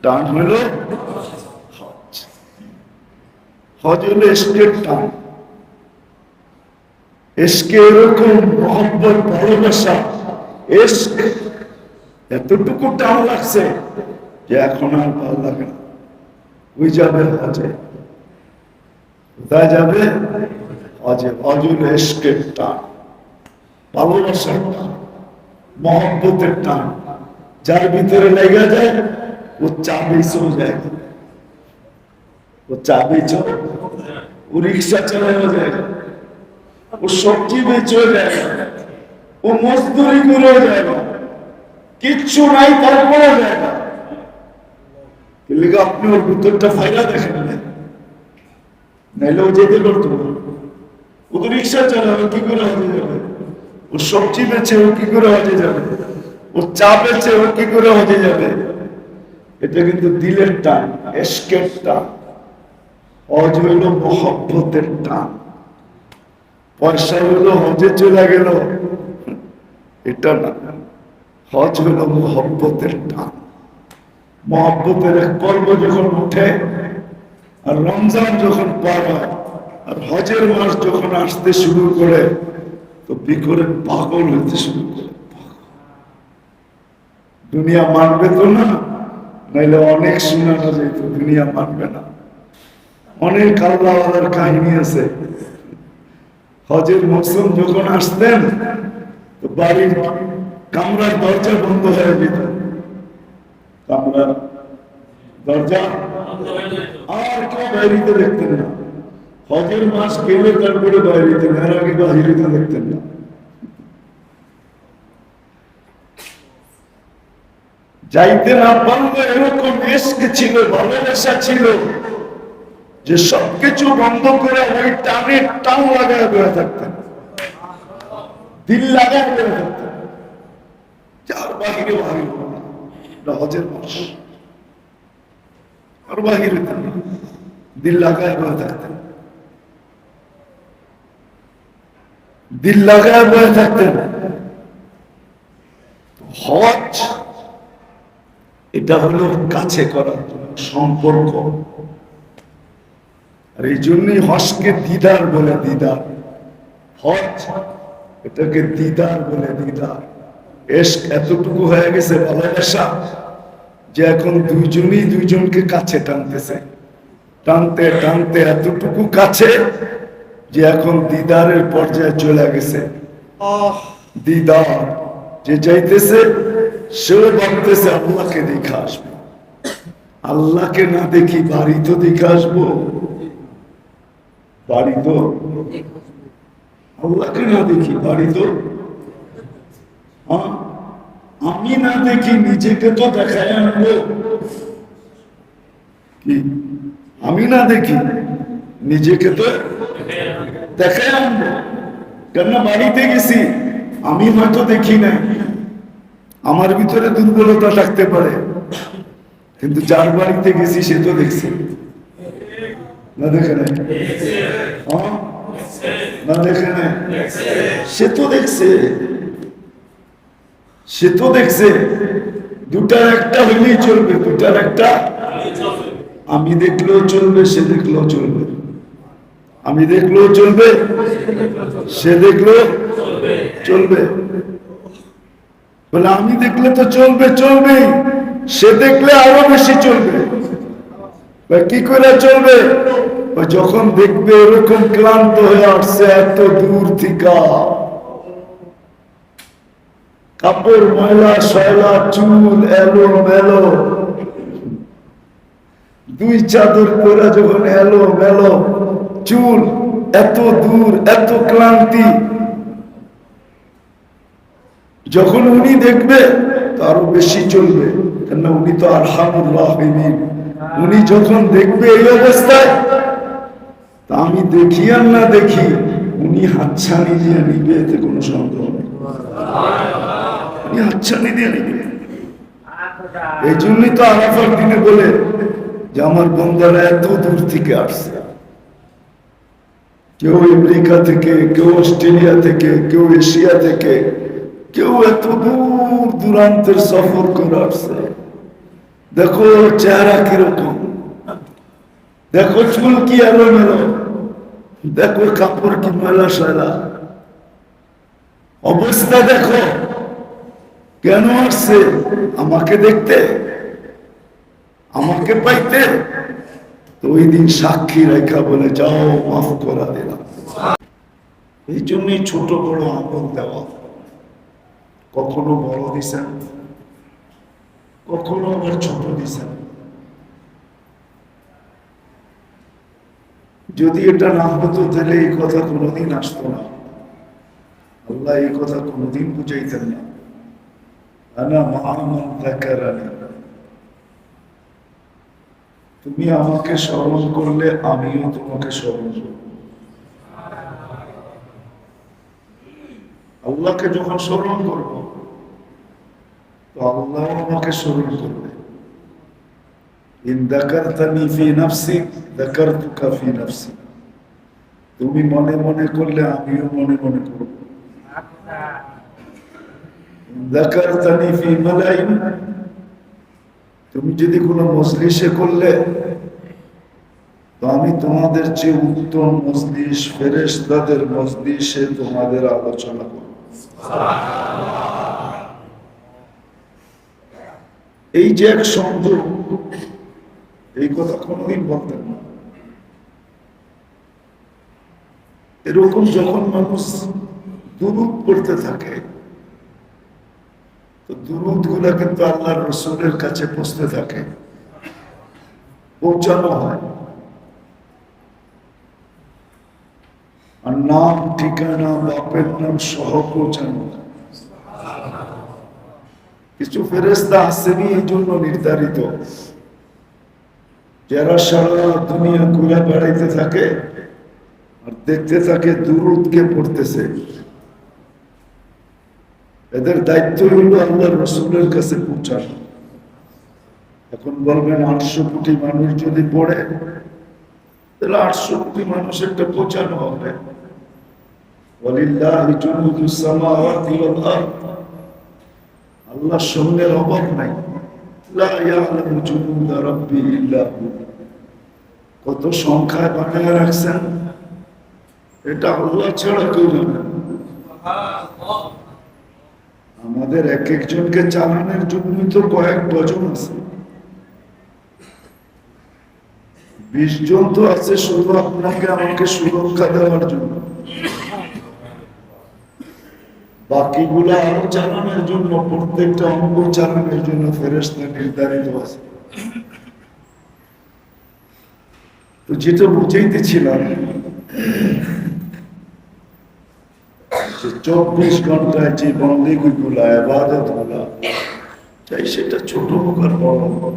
টান হলো হজ। হজ হলো এশকের টান। এশকে এরকম মহব্বত, ভালোবাসা, এশক এতটুকু টান লাগছে যে এখন আর ভালো লাগে না। ওই যাবে হজে, কোথায় যাবে? হজে। হজ হলো এশকের টান, ভালোবাসার টান, মহব্বতের টান। যার ভিতরে লেগে যায় ও চাবেই চলে যায়, ও চাবেই চলে, ও রিক্সা চালানো যায়, ও সবজি বেচেও যায়, ও মজদুরি করেও যায় না, কিচ্ছু নাই তারপরেও যায় না। আপনি ওর ভিতরটা ফায়দা দেখেন না, নাইলে ও যেতে পারতো। ও তো রিক্সা চালাবে, কি করে হজে যাবে? ও সবজি বেচে ও কি করে হজে যাবে? ও চা বেচে ও কি করে হজে যাবে? এটা কিন্তু দিলের টান, এশকের টান। হজ হইল মহব্বতের টান। পয়সা হইলো হজে চলে গেল, এটা না। হজ হইল মহব্বতের টান। মহব্বতের এক পর্ব যখন উঠে, আর রমজান যখন পার হয়, আর হজের মাস যখন আসতে শুরু করে, তো বিকরে পাগল হইতে শুরু করে। দুনিয়া মানবে তো না, নাইলে অনেক শোনানো যেত, দুনিয়া মানবে না। অনেক আল্লাহওয়ালার কাহিনী আছে। হজের মৌসুম যখন আসতেন, তো বাড়ির কামরার দরজা বন্ধ হয়ে যেত, কামরার দরজা, আর কেউ বাইরেতে দেখতেন না। হজের মাস গেলে তারপরে বাইরেতে, এর আগে বাহিরেতে দেখতেন না। যাইতে না পারলে এরকম এশক ছিল, ভালোবাসা ছিল, যে সবকিছু বন্ধ করে ওই টানের টান লাগায় বেড়ে থাকতেন, দিল লাগায় বেড়ে থাকতেন। যার বাহিরে বাহির হজের মাস, আর বাহিরে দিল লাগায় বেড়ে থাকতেন, দিল লাগায় বেড়ে থাকতেন। হজ এটা হলো কাছে করার সম্পর্ক। আর এই জন্যই হজকে দিদার বলে, দিদার। হজ এটাকে দিদার বলে, দিদার। এশক এতটুকু হয়ে গেছে, ভালোবাসা, যে এখন দুইজনই দুইজনকে কাছে টানতেছে, টানতে টানতে এতটুকু কাছে যে এখন দিদারের পর্যায়ে চলে গেছে। দিদার যে চাইতেছে সেও ভাবতেছে আল্লাহকে দেখে আসবো, আল্লাহকে না দেখি বাড়ি তো দেখে আসবো, বাড়ি তো আল্লাহকে না দেখি বাড়ি তো আমি না দেখি নিজেকে তো দেখায় আনবো কি, আমি না দেখি নিজেকে তো দেখায় আনবো, কেননা বাড়িতে গেছি আমি হয়তো দেখি না, আমার ভিতরে দুর্বলতা থাকতে পারে, কিন্তু যার বাড়িতে গেছি সে তো দেখছে না, দেখে নাই না, দেখে নাই, সে তো দেখছে, সে তো দেখছে। দুটার একটা হইলেই চলবে, দুটার একটা, আমি দেখলেও চলবে, সে দেখলেও চলবে, আমি দেখলেও চলবে, সে দেখলেও চলবে। বলে আমি দেখলে তো চলবে, চলবে, সে দেখলে আরো বেশি চলবে। কি করে চলবে? যখন দেখবে এরকম ক্লান্ত হয়ে আসছে এত দূর থেকে, কাপড় ময়লা শয়লা, চুল এলো মেলো, দুই চাদর পরে যখন এলো মেলো চুল, এত দূর এত ক্লান্তি, যখন উনি দেখবে তো আরো বেশি চলবে, কেননা উনি তো আরহামুর রাহিমিন। উনি যখন দেখবে এই অবস্থায়, তা আমি দেখি আর না দেখি উনি হাতছানি দিয়ে নিবে, এতে কোনো সন্দেহ নেই, উনি হাতছানি দিয়ে নিবে। এই জন্যই তো আরাফার দিনে বলে যে আমার বন্ধারা এত দূর থেকে আসছে, কেউ আমেরিকা থেকে, কেউ অস্ট্রেলিয়া থেকে, কেউ এশিয়া থেকে, কেউ এত দূর দূরান্তের সফর করে আসছে। দেখো চেহারা কিরকম, দেখো চুল কি এলো মেলো, দেখো কাপড় কি মেলা সারা, অবস্থা দেখো। কেন আসছে? আমাকে দেখতে, আমাকে পাইতে। তো ওই দিন সাক্ষী রেখা বলে যাও মাফ করা দিলাম। এই জন্যই ছোট বড় আমল দেওয়া, কখনো বড় দিছেন, কখনো আবার ছোট দিছেন। যদি এটা না হতো তাহলে এই কথা কোনোদিন আসতো না, আল্লাহ এই কথা কোনোদিন বুঝাইতেন না। তুমি আমাকে স্মরণ করলে আমিও তোমাকে স্মরণ করব। আল্লাহকে যখন স্মরণ করব তো আল্লাহ আমাকে স্মরণ করবে। ইন যাকারতানি ফি নাফসি যাকারতুকা ফি নাফসি, তুমি মনে মনে করলে আমিও মনে মনে করব। যাকারতানি ফি মালাইন, তুমি যদি কোনো মজলিসে করলে তো আমি তোমাদের যে উত্তম মজলিস ফেরেশতাদের মজলিসে তোমাদের আলোচনা করব। এই যে এক সংযোগ, এই কথা কোনদিন বলতেন না। এরকম যখন মানুষ দুরূদ পড়তে থাকে, তো দুরূদ গুলা কিন্তু আল্লাহর রাসূলের কাছে পৌঁছতে থাকে, পৌঁছানো হয়। আর নাম ঠিকানা বাপের নাম সহ পৌঁছানো। কিছু ফেরেশতা আসেনি এই জন্য নির্ধারিত, যারা সারা দুনিয়া ঘুরে বেড়াইতে থাকে আর দেখতে থাকে দুরূদকে পড়তেছে। এদের দায়িত্ব হইল আল্লাহর রাসূলের কাছে পৌঁছানো। এখন বলবেন 800 কোটি মানুষ যদি পড়ে তাহলে 800 কোটি মানুষেরটা পৌঁছানো হবে। ওয়ালিল্লাহি জুনুদুস সামাওয়াতি ওয়াল আরদ, আল্লাহর সৈন্যের অভাব নাই। লা ইয়ালামু জুনুদা রাব্বি ইল্লা হু, কত সংখ্যায় বানায় রাখছেন এটা আল্লাহ ছাড়া কেউ জানে না। আমাদের এক একজনকে চালানোর জন্য তো কয়েক ডজন আছে, 20 জন তো আছে শুধু আপনাকে আমাকে সুরক্ষা দেওয়ার জন্য, বাকিগুলা আরো চালানোর জন্য, প্রত্যেকটা অঙ্গ চালানোর জন্য ফেরেশতা নির্ধারিত আছে। তো যেটা বুঝাইতেছিলাম, 24 ঘন্টায় যে বন্দেগী গুলা, ইবাদত গুলা, চাই সেটা ছোট হোক আর বড় হোক,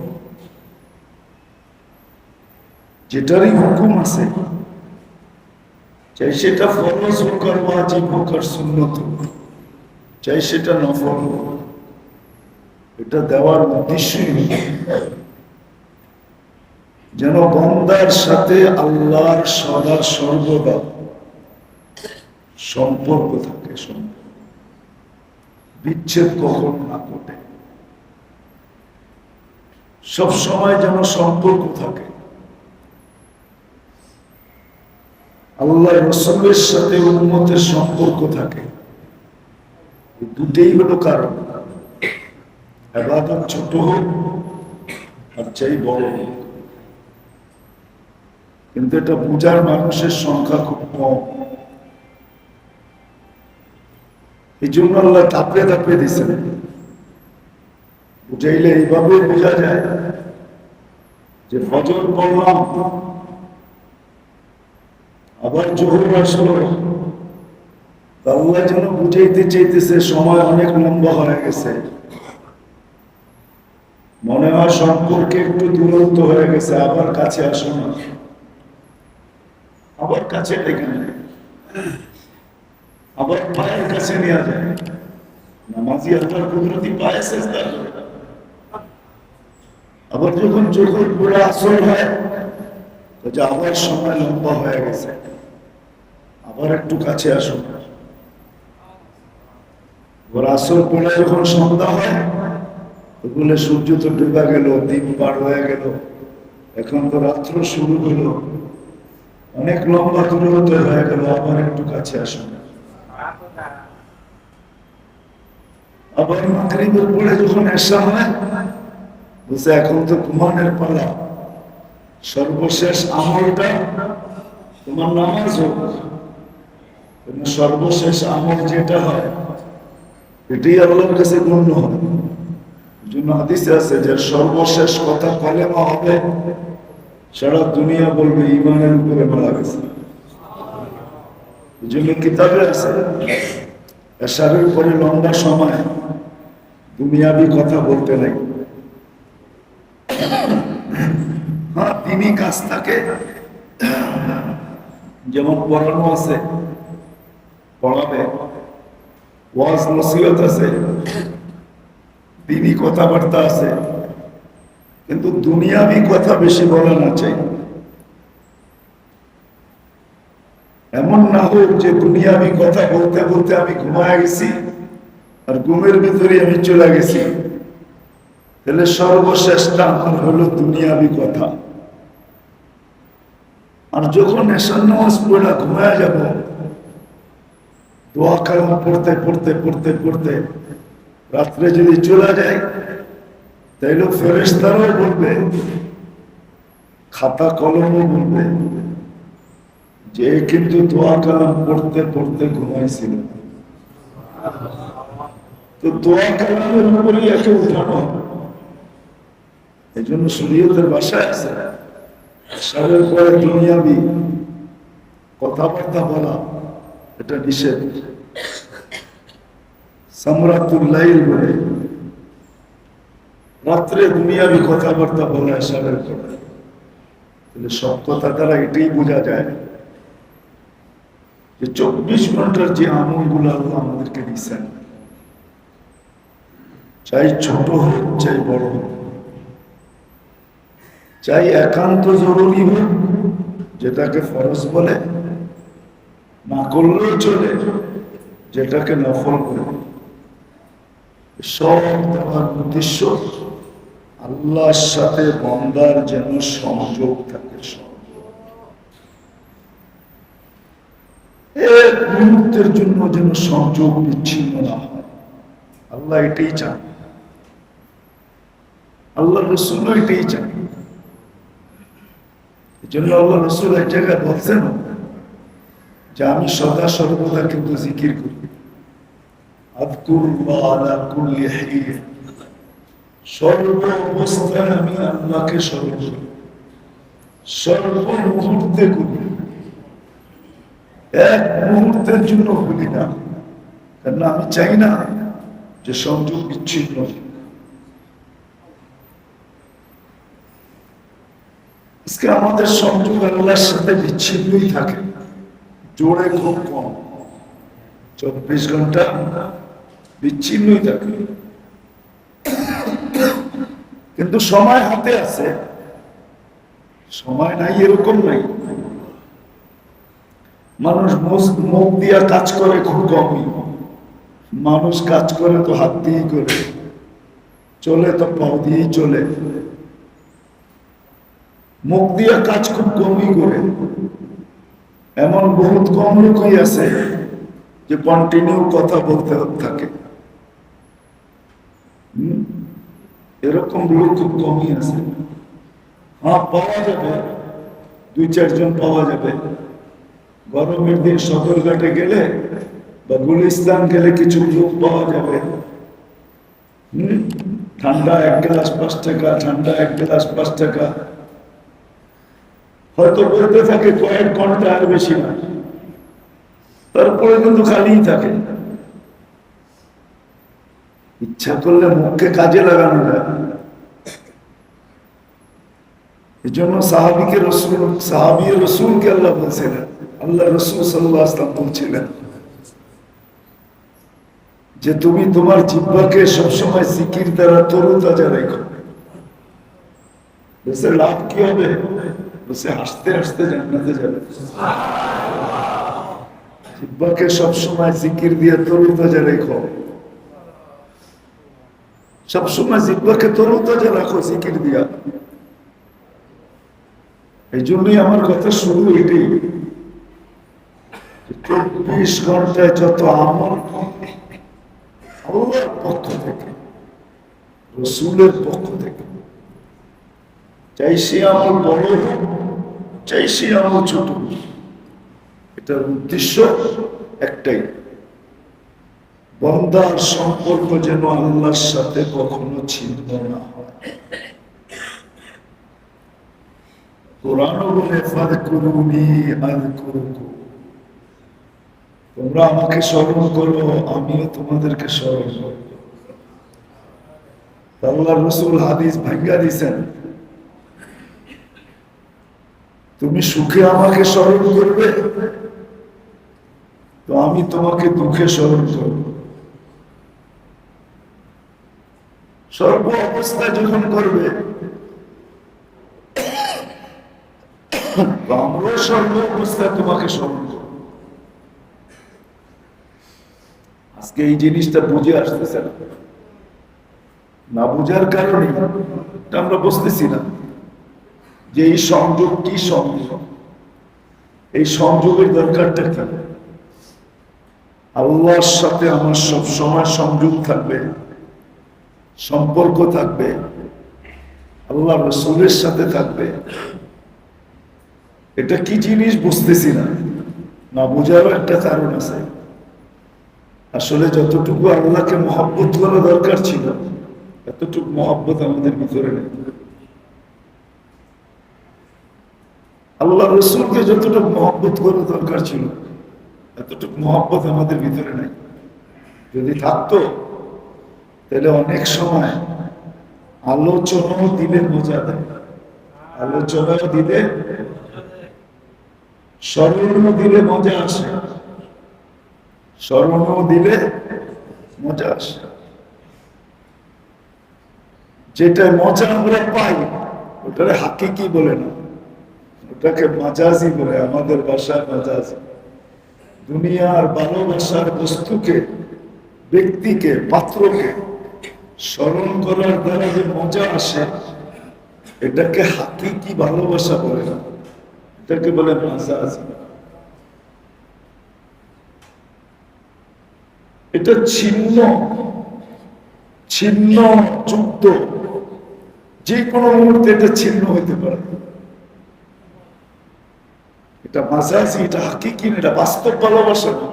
যেটারই হুকুম আছে, চাই সেটা ফরজ হোক আর ওয়াজিব হোক আর সুন্নত হোক, চাই সেটা নফল হোক, এটা দেওয়ার উদ্দেশ্যই যেন বান্দার সাথে আল্লাহর সদা সর্বদা সম্পর্ক থাকে, বিচ্ছেদ কখন না ঘটে, সব সময় যেন সম্পর্ক থাকে। আল্লাহ রাসূলের সাথে উম্মতের সম্পর্ক থাকে, দুটেই হলো কারণ। ইবাদত ছোট হোক আর চাই বড় হোক, কিন্তু এটা বুঝার মানুষের সংখ্যা খুব কম। এই জন্য আল্লাহ ধাপে ধাপে দিয়েছেন, বুঝাইলে এইভাবে বোঝা যায় যে ফজর পড়লাম, আবার জোহর আসলো, আল্লাহ যেন বুঝাইতে চাইতেছে সময় অনেক লম্বা হয়ে গেছে, মনে হয় সম্পর্কে একটু দূরত্ব হয়ে গেছে, আবার কাছে আসো না, আবার কাছে ডেকে নেয়, আবার পায়ের কাছে নেওয়া যায়। নামাজি আল্লাহর কুদরতি পায়ে সেজদা করে। আবার যখন চোখের পুরো আসর হয়, তো যে আবার সময় লম্বা হয়ে গেছে, আবার একটু কাছে আসো। ওর আসর পড়ে যখন সন্ধ্যা হয়, ওগুলো সূর্য তো ডুবা গেল, দিন পার হয়ে গেল, এখন তো রাত্র শুরু হলো, অনেক লম্বা দূরত্ব হয়ে গেল, আবার একটু কাছে আসো। আবার মাগরিবের পরে যখন এশা হয়, বুঝে এখন তো ঘুমানোর পালা, সর্বশেষ আমলটা তোমার নামাজ হোক, সর্বশেষ আমল যেটা হয় এটাই আল্লাহর কাছে গণ্য হয়। এই জন্য হাদিসে আছে যে সর্বশেষ কথা কালেমা হবে, সারা দুনিয়া বলবে ঈমানের উপরে মারা গেছে। এই জন্য কিতাবে আছে এশারের পরে লম্বা সময় দুনিয়াবি কথা বলতে নাই। হ্যাঁ, তিনি কাজ থাকে, যেমন পড়ানো আছে, পড়াবে, ওয়াজ নসিহত আছে, দিনী কথাবার্তা আছে, কিন্তু দুনিয়াবি কথা বেশি বলা না চাই। এমন না হোক যে দুনিয়াবি কথা বলতে বলতে আমি ঘুমায় গেছি আর ঘুমের ভিতরে আমি চলে গেছি, তাহলে সর্বশেষটা আমার হলো দুনিয়াবি কথা। আর যখন এশার নামাজ পড়া ঘুমায় যাব, দোয়া কালাম পড়তে পড়তে পড়তে পড়তে রাত্রে যদি চলে যায়, তাইলে ফেরেশতারাও বলবে, খাতা কলমও বলবে যে কিন্তু দোয়া কালাম পড়তে পড়তে ঘুমাইছিল। তো দোয়া কালামের উপরই একে উঠানো। এই জন্য শরীয়তের ভাষায় আছে সারের পরে দুনিয়াবি কথাবার্তা বলা এটা নিষেধ। সামরাতুল লাইল বলে রাত্রে দুনিয়াবি কথাবার্তা বলা সারের পরে। তাহলে সব কথা দ্বারা এটাই বোঝা যায় যে 24 ঘন্টার যে আমলগুলো আল্লাহ আমাদেরকে দিচ্ছেন, চাই ছোট হোক চাই বড় হোক, চাই একান্ত জরুরি হোক যেটাকে ফরজ বলে, না করলেও চলে যেটাকে নফল করে, সব দেওয়ার উদ্দেশ্য আল্লাহর সাথে বান্দার যেন সংযোগ থাকে। এক মুহূর্তের জন্য যেন সংযোগ বিচ্ছিন্ন না হয়, আল্লাহ এটাই চান, আল্লাহ রাসূল এটাই চান। জন্য আল্লাহ রসুল এক জায়গায় বলছেন যে আমি সদা সর্বদা কিন্তু জিকির করি, আযকুরুল্লাহ আলা কুল্লি হিন, সর্ব অবস্থায় আমি আল্লাহকে স্মরণ করি, সর্ব মুহূর্তে করি, এক মুহূর্তের জন্য ভুলি না। কেননা আমি চাই না যে সংযোগ বিচ্ছিন্ন। আজকে আমাদের সংযোগ আল্লাহর সাথে বিচ্ছিন্নই থাকে, জোরে খুব কম, 24 ঘন্টা বিচ্ছিন্নই থাকে। কিন্তু সময় হাতে আছে, সময় নাই এরকম নাই। মানুষ মুখ দিয়া কাজ করে খুব কমই, মানুষ কাজ করে তো হাত দিয়েই করে, চলে তো পাও দিয়েই চলে। মুখ দিয়া কাজ খুব কমই করে। এমন বহুত কম লোকই আছে যে কন্টিনিউ কথা বলতে থাকে, এরকম লোক খুব কমই আছে। হ্যাঁ, পাওয়া যাবে, 2-4 জন পাওয়া যাবে। গরমের দিন সদরঘাটে গেলে বা গুলিস্তান গেলে কিছু লোক পাওয়া যাবে। ঠান্ডা 1 গ্লাস 5 টাকা, ঠান্ডা 1 গ্লাস 5 টাকা, হয়তো বলতে থাকে কয়েক ঘন্টা, আর বেশি না। তারপরে কিন্তু খালিই থাকে। ইচ্ছা করলে মুখকে কাজে লাগানো যায়। এই জন্য সাহাবী রসুলকে আল্লাহ বলছিলেন, আল্লাহ রসুল সাল্লাল্লাহু আলাইহি ওয়াসাল্লাম বলছিলেন যে তুমি তোমার জিহ্বাকে সবসময় জিকির দ্বারা তরুতাজা রেখো। বলছে লাভ কি হবে? বলছে হাসতে হাসতে জান্নাতে যাবে। জিহ্বাকে সবসময় জিকির দিয়ে তরুতাজা রেখো, সবসময় জিহ্বাকে তরুতাজা রাখো জিকির দিয়া। এই জন্যই আমার কথা শুরু এটাই, 24 ঘন্টায় যত আমল আল্লাহর পক্ষ থেকে, রসুলের পক্ষ থেকে, চাই সে আমল বড় হোক, চাই সে আমল ছোট হোক, এটার উদ্দেশ্য একটাই, বান্দার সম্পর্ক যেন আল্লাহর সাথে কখনো ছিন্ন না হয়। কোরআনও বলে ফাযকুরুনি আযকুরকুম, তোমরা আমাকে স্মরণ করো, আমিও তোমাদেরকে স্মরণ করব। আল্লাহর রাসূল হাদিস ভাঙ্গা দিয়েছেন, তুমি সুখে আমাকে স্মরণ করবে তো আমি তোমাকে দুঃখে স্মরণ করব। সর্ব অবস্থায় যখন করবে আমরা সর্ব অবস্থায় তোমাকে স্মরণ করব। আজকে এই জিনিসটা বুঝে আসতেছে না, না বুঝার কারণে আমরা বুঝতেছি না যে এই সংযোগ কি সংযোগ, এই সংযোগের দরকারটা কি। আল্লাহর সাথে আমার সব সময় সংযোগ থাকবে, সম্পর্ক থাকবে, আল্লাহ রসুলের সাথে থাকবে। এটা কি জিনিস বুঝতেছি না, না বুঝারও একটা কারণ আছে। আসলে যতটুকু আল্লাহকে মহব্বত করা দরকার ছিল এতটুকু মহব্বত আমাদের ভিতরে নেই। আল্লাহ রসুলকে যতটুকু মহব্বত করা দরকার ছিল এতটুকু মহব্বত আমাদের ভিতরে নেই। যদি থাকতো তাহলে অনেক সময় আলোচনাও দিলে মজা দেয়, আলোচনাও দিলে, স্মরণও দিলে মজা আসে, স্মরণও দিলে মজা আসে। যেটা মজা আমরা পাই ওটারে হাকিকি বলে না, ওটাকে মাজাজি বলে, আমাদের ভাষায় মাজাজি। দুনিয়ার ভালোবাসার বস্তুকে, ব্যক্তিকে, পাত্রকে স্মরণ করার দ্বারা যে মজা আসে এটাকে হাকিকি ভালোবাসা বলে না, এটাকে বলে মাজাজি। এটা ছিন্ন ছিন্ন যুক্ত, যে কোনো মুহূর্তে এটা ছিন্ন হইতে পারে। এটা মাজাজি, এটা হাকিকি, এটা বাস্তব ভালোবাসা না।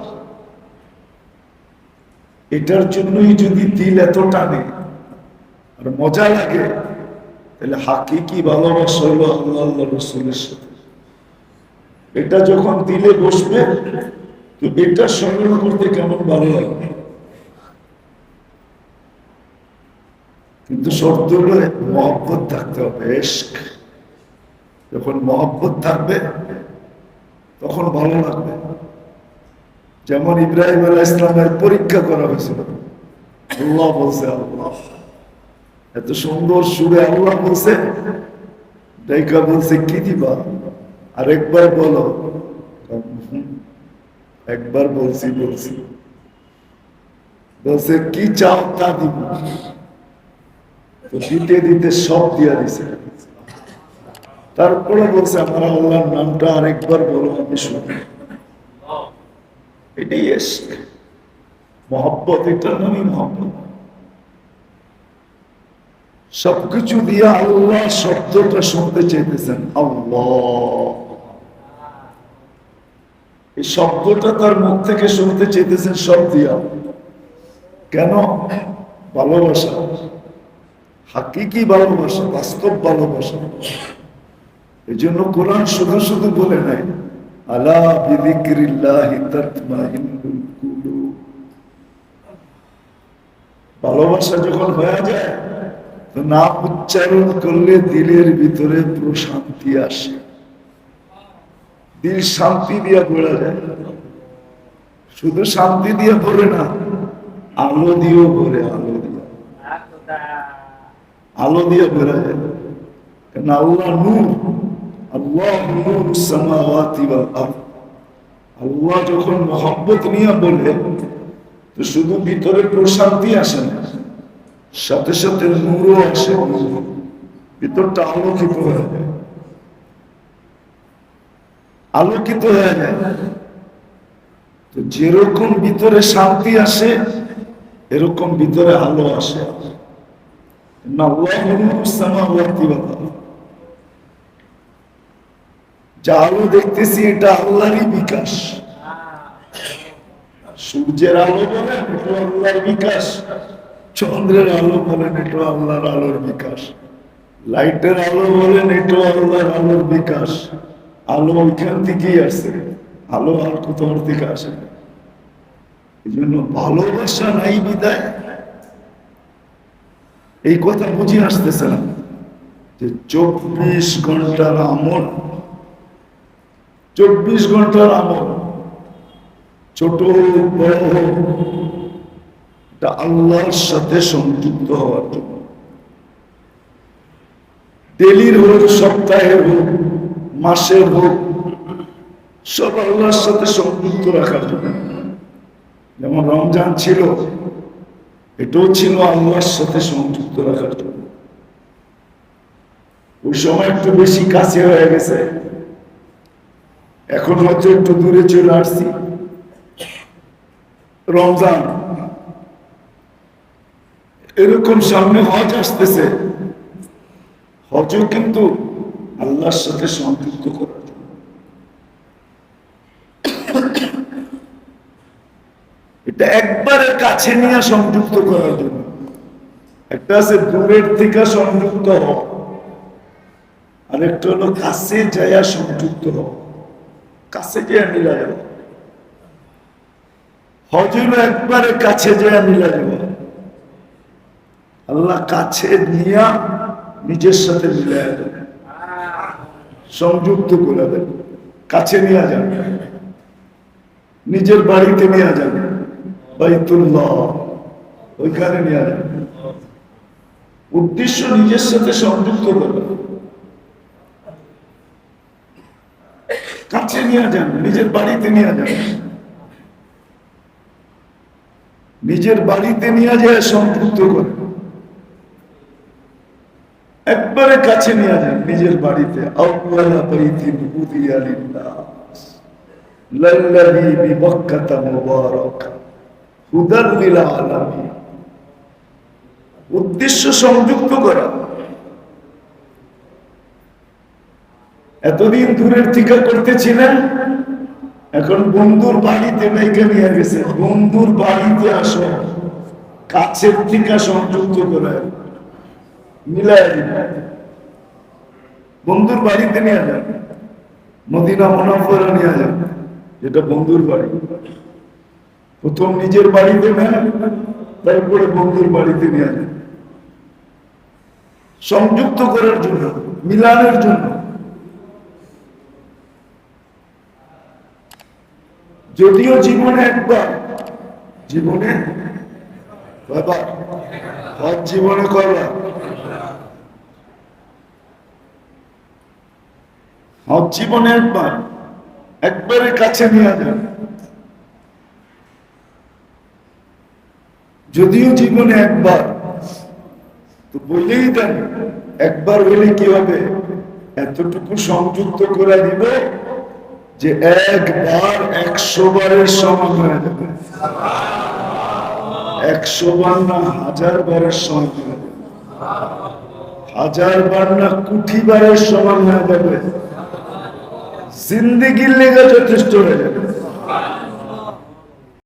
এটার জন্যই যদি দিল এত টানে আর মজা লাগে, তাহলে হাকিকি ভালোবাসা হলো আল্লাহ আল্লাহ রসুলের সাথে। এটা যখন দিলে বসবে, তো এটা স্মরণ করতে কেমন ভালো লাগবে। কিন্তু শর্ত হলো মহব্বত থাকতে হবে, ইশক। যখন মহব্বত থাকবে তখন ভালো লাগবে। যেমন ইব্রাহিম আলাইহিস সালামের পরীক্ষা করা হয়েছিল, আল্লাহ বলছে, আল্লাহ এত সুন্দর সুরে আল্লাহ বলছে, দেখা বলছে কি দিবা, আরেকবার বলো। একবার বলছি বলছে কি চাও তা দিব। তো দিতে দিতে সব দিয়া দিছে। তারপরে বলছে আমার আল্লাহর নামটা আরেকবার বলো, আমি শুনি। এটাই ইশক, মহব্বত, এটার নামই মহব্বত। সবকিছু দিয়ে আল্লাহ শব্দটা শুনতে চাইতেছেন, আল্লাহ এই শব্দটা তার মুখ থেকে শুনতে চাইতেছেন, সব দিয়া। কেন? ভালোবাসা, হাকিকি ভালোবাসা, বাস্তব ভালোবাসা। এই জন্য কোরআন শুধু শুধু বলে নাই, আলা বিযিকরিল্লাহি তাতমাইন্নুল কুলুব। ভালোবাসা যখন হয়ে যায়, তো নাম উচ্চারণ করলে দিলের ভিতরে প্রশান্তি আসে, দিল শান্তি দিয়ে ভরে যায়। শুধু শান্তি দিয়ে ভরে না, আলো দিয়েও ভরে, আলো দিয়ে ভরে যায়। কারণ আল্লাহ নূর, আল্লাহ নূর সামাওয়াতি ওয়াল আরদ। আল্লাহ যখন মহব্বত নিয়ে বলে, তো শুধু ভিতরে প্রশান্তি আসে না, সাথে সাথে নূরও আসে, ভিতরটা আলোকিত হয়ে যায়, আলোকিত হয়ে যায়। তো যেরকম ভিতরে শান্তি আসে, এরকম ভিতরে আলো আসে। যা আলো দেখতেছি এটা আল্লাহরই বিকাশ। সূর্যের আলো বলেন এটা আল্লাহর বিকাশ, চন্দ্রের আলো বলেন এটা আল্লাহর আলোর বিকাশ, লাইটের আলো বলেন এটা আল্লাহর আলোর বিকাশ। আলো ওইখান থেকেই আসে, আলো আর কোথাও থেকে আসে না। এই জন্য ভালোবাসা নাই বিদায় এই কথা বুঝে আসতেছে না যে 24 ঘন্টার আমল, 24 ঘন্টার আমল, ছোট বড় হোক, এটা আল্লাহর সাথে সংযুক্ত হওয়ার জন্য। ডেলির হোক, সপ্তাহের হোক, মাসের হোক, সব আল্লাহর সাথে সংযুক্ত রাখার জন্য। যেমন রমজান ছিল, এটাও ছিল আল্লাহর সাথে সংযুক্ত রাখার জন্য। ওই সময় একটু বেশি কাছে হয়ে গেছে, এখন হয়তো একটু দূরে চলে আসছি। রমজান এরকম সামনে হজ আসতেছে, হজও কিন্তু আল্লাহর সাথে সংযুক্ত করার জন্য। এটা একবারে কাছে নিয়ে সংযুক্ত করার জন্য। একটা আছে দূরের থেকে সংযুক্ত হওয়া, আর একটা হলো কাছে যাইয়া সংযুক্ত হওয়া, কাছে যাইয়া মিলা যাওয়া। হজ হলো একবারে কাছে যাইয়া মিলা যাওয়া, আল্লাহ কাছে নিয়া নিজের সাথে মিলাই দেবে, সংযুক্ত করে দেবে, কাছে নিয়ে যাবে, নিজের বাড়িতে নিয়ে যাবে, বাইতুল্লাহ ওইখানে নিয়ে যাবে। উদ্দেশ্য নিজের সাথে সংযুক্ত করবে, কাছে নিয়ে যান, নিজের বাড়িতে নিয়ে যান, নিজের বাড়িতে নিয়ে যায় সংযুক্ত করে, একবারে কাছে নিয়ে যান নিজের বাড়িতে। আউয়ালা বাইতিন উযিয়া লিন-নাস লাল্লাযী বিবাক্কাতা মুবারাকা হুদাল লিল আলামিন। উদ্দেশ্য সংযুক্ত করা। এতদিন দূরের থেকে করতেছিলেন, এখন বন্ধুর বাড়িতে ডেকে নিয়ে গেছে, বন্ধুর বাড়িতে আসো, কাছের থেকে সংযুক্ত করে মিলাই বন্ধুর বাড়িতে নিয়ে যান, মদিনা মুনাফফরা নিয়ে যান, যেটা বন্ধুর বাড়ি। প্রথম নিজের বাড়িতে নেন, তারপরে বন্ধুর বাড়িতে নিয়ে যান, সংযুক্ত করার জন্য, মিলানের জন্য। যদিও জীবনে একবার, জীবনে কয়বার? হজ জীবনে কয়বার? হজ জীবনে একবার, একবারের কাছে নিয়ে যান। যদিও জীবনে একবার, তো বলেই দেন একবার হলে কি হবে, এতটুকু সংযুক্ত করে দিব যে একবার 100 বারের সমান হয়ে যাবে। 100 বার না 1000 বারের সমান হয়ে যাবে, 1000 বার না কোটি বারের সমান হয়ে যাবে, জিন্দেগির লেগে যথেষ্ট হয়ে যাবে।